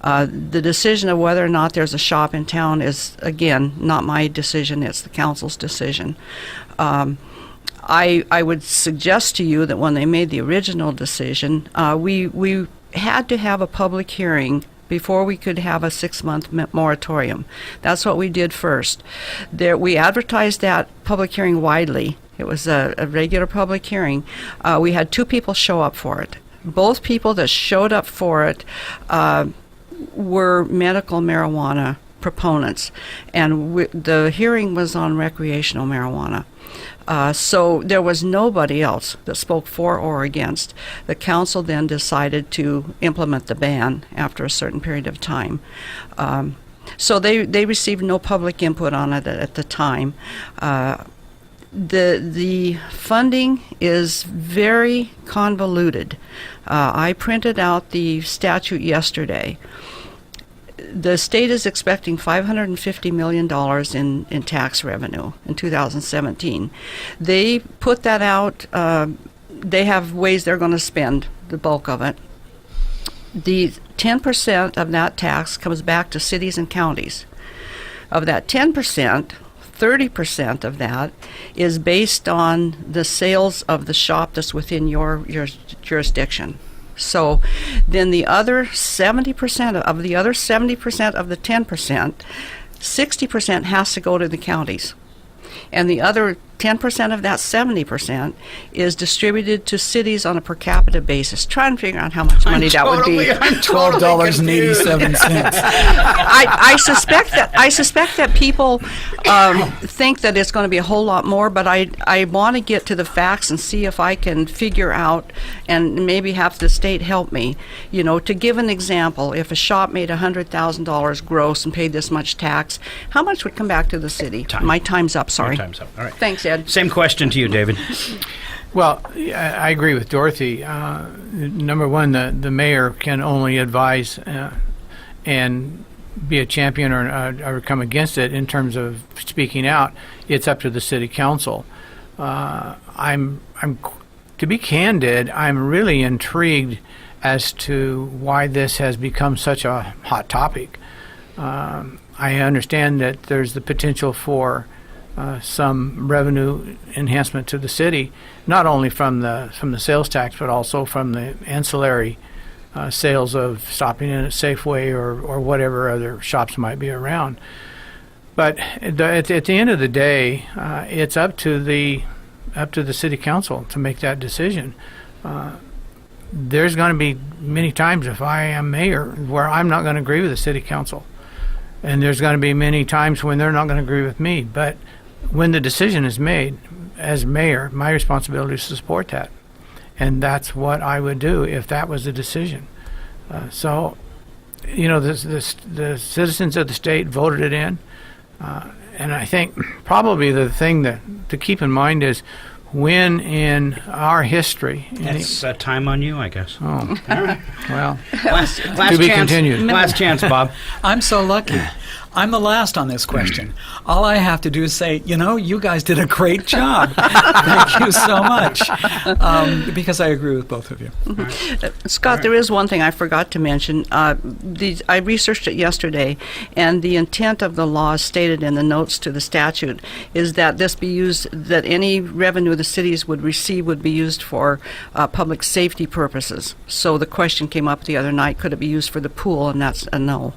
The decision of whether or not there's a shop in town is, again, not my decision. It's the council's decision. I would suggest to you that when they made the original decision, we had to have a public hearing before we could have a 6-month moratorium. That's what we did first. We advertised that public hearing widely. It was a regular public hearing. We had 2 people show up for it. Both people that showed up for it were medical marijuana proponents, and the hearing was on recreational marijuana. So there was nobody else that spoke for or against. The council then decided to implement the ban after a certain period of time. So they received no public input on it at the time. The funding is very convoluted. I printed out the statute yesterday. The state is expecting $550 million in tax revenue in 2017. They put that out. They have ways they're going to spend the bulk of it. The 10% of that tax comes back to cities and counties. Of that 10%, 30% of that is based on the sales of the shop that's within your jurisdiction. So then the other 70% of the other 70% of the 10%, 60% has to go to the counties. And the other 10% of that 70% is distributed to cities on a per capita basis. Try and figure out how much money that would be. $12.87. I suspect that people think that it's going to be a whole lot more, but I want to get to the facts and see if I can figure out, and maybe have the state help me. You know, to give an example, if a shop made $100,000 gross and paid this much tax, how much would come back to the city? My time's up. Sorry. Your time's up. All right. Thanks, Ed. Same question to you, David. Well, I agree with Dorothy. Number one, the mayor can only advise and be a champion or come against it in terms of speaking out. It's up to the city council. I'm to be candid, I'm really intrigued as to why this has become such a hot topic. I understand that there's the potential for some revenue enhancement to the city, not only from the sales tax, but also from the ancillary sales of stopping in at Safeway or whatever other shops might be around. But at the end of the day, it's up to the city council to make that decision. There's going to be many times, if I am mayor, where I'm not going to agree with the city council, and there's going to be many times when they're not going to agree with me. But when the decision is made, as mayor, my responsibility is to support that. And that's what I would do if that was the decision. So, you know, the citizens of the state voted it in. And I think probably the thing to keep in mind is when in our history... That's time on you, I guess. Oh, all right. Well, last to be chance, continued. Last chance, Bob. I'm so lucky. I'm the last on this question. All I have to do is say, you know, you guys did a great job. Thank you so much. Because I agree with both of you. Scott, there is one thing I forgot to mention. I researched it yesterday, and the intent of the law stated in the notes to the statute is that this be used, that any revenue the cities would receive would be used for public safety purposes. So the question came up the other night, could it be used for the pool? And that's a no.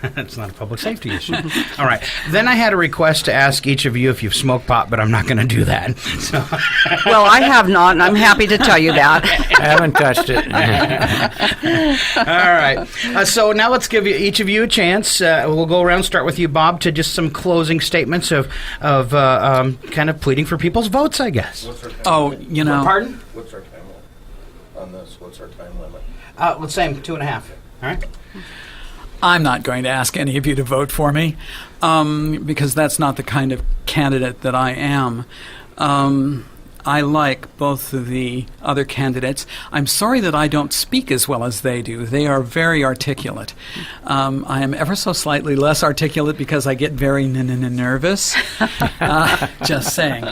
It's not a public safety issue. All right. Then I had a request to ask each of you if you've smoked pot, but I'm not going to do that. So. Well, I have not, and I'm happy to tell you that. I haven't touched it. All right. So now let's give each of you a chance. We'll go around, start with you, Bob, to just some closing statements of kind of pleading for people's votes, I guess. Oh, you know. Pardon? What's our time on this? What's our time limit? Let's say 2.5. All right. I'm not going to ask any of you to vote for me because that's not the kind of candidate that I am. I like both of the other candidates. I'm sorry that I don't speak as well as they do. They are very articulate. I am ever so slightly less articulate because I get very nervous. Just saying.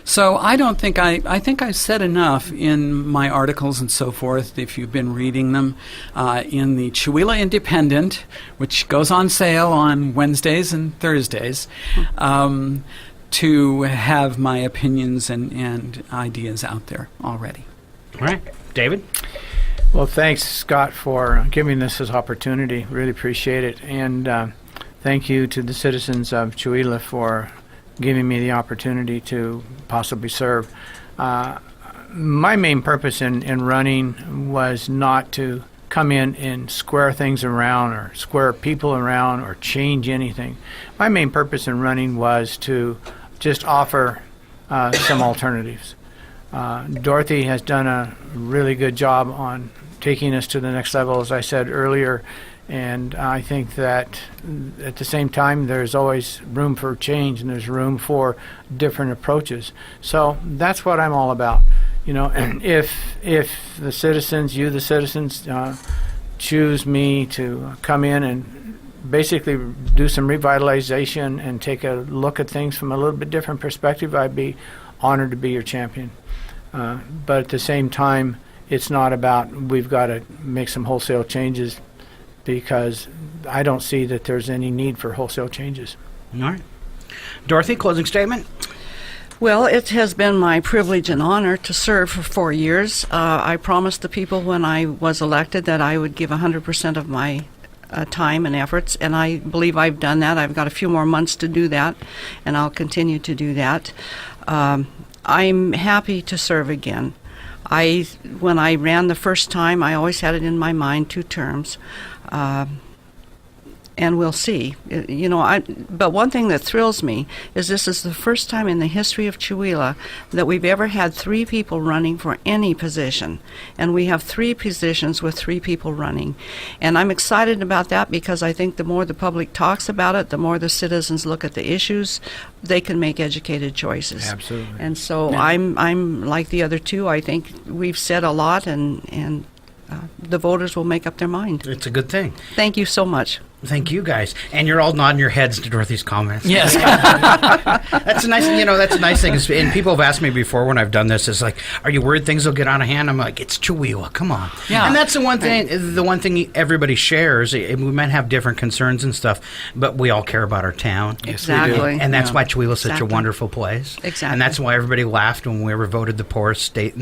So I don't think I think I've said enough in my articles and so forth, if you've been reading them, in the Chewelah Independent, which goes on sale on Wednesdays and Thursdays, to have my opinions and ideas out there already. All right. David? Well, thanks, Scott, for giving us this opportunity. Really appreciate it. And thank you to the citizens of Chewelah for giving me the opportunity to possibly serve. my main purpose in running was not to come in and square things around or square people around or change anything. My main purpose in running was to just offer some alternatives. Dorothy has done a really good job on taking us to the next level, as I said earlier, and I think that at the same time there's always room for change and there's room for different approaches. So that's what I'm all about. You know, and if the citizens, you the citizens, choose me to come in and basically do some revitalization and take a look at things from a little bit different perspective, I'd be honored to be your champion. But at the same time, it's not about we've got to make some wholesale changes, because I don't see that there's any need for wholesale changes. All right. Dorothy, closing statement? Well, it has been my privilege and honor to serve for 4 years. I promised the people when I was elected that I would give 100% of my time and efforts, and I believe I've done that. I've got a few more months to do that, and I'll continue to do that. I'm happy to serve again. When I ran the first time, I always had it in my mind 2 terms. And we'll see. But one thing that thrills me is this is the first time in the history of Chewelah that we've ever had 3 people running for any position. And we have 3 positions with 3 people running. And I'm excited about that because I think the more the public talks about it, the more the citizens look at the issues, they can make educated choices. Absolutely. And so I'm like the other 2. I think we've said a lot, and the voters will make up their mind. It's a good thing. Thank you so much. Thank you, guys. And you're all nodding your heads to Dorothy's comments. Yes. That's a nice, that's a nice thing. And people have asked me before when I've done this, is like, are you worried things will get out of hand? I'm like, it's Chewelah, come on. Yeah. And that's the one thing everybody shares. We might have different concerns and stuff, but we all care about our town. Exactly. And that's why Chewelah is such a Exactly. wonderful place. Exactly. And that's why everybody laughed when we were voted the poorest state,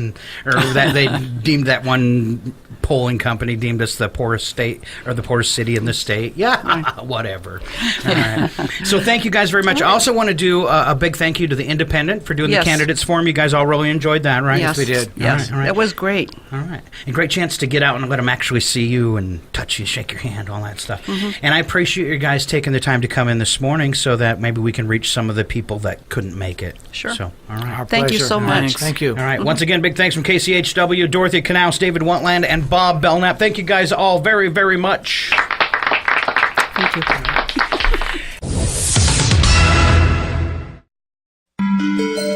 or that they deemed that one polling company deemed us the poorest state or the poorest city in the state. Yeah, whatever. All right. So thank you guys very much. I also want to do a big thank you to the Independent for doing Yes. the candidates forum. You guys all really enjoyed that, right? Yes, we did. Yes, All right. it was great. All right. And great chance to get out and let them actually see you and touch you, shake your hand, all that stuff. And I appreciate you guys taking the time to come in this morning so that maybe we can reach some of the people that couldn't make it. Sure. So, all right. Our Thank you pleasure. so much. Thank you. All right. Once again, big thanks from KCHW, Dorothy Knaus, David Wantland, and Bob Belknap. Thank you guys all very, very much. Thank you.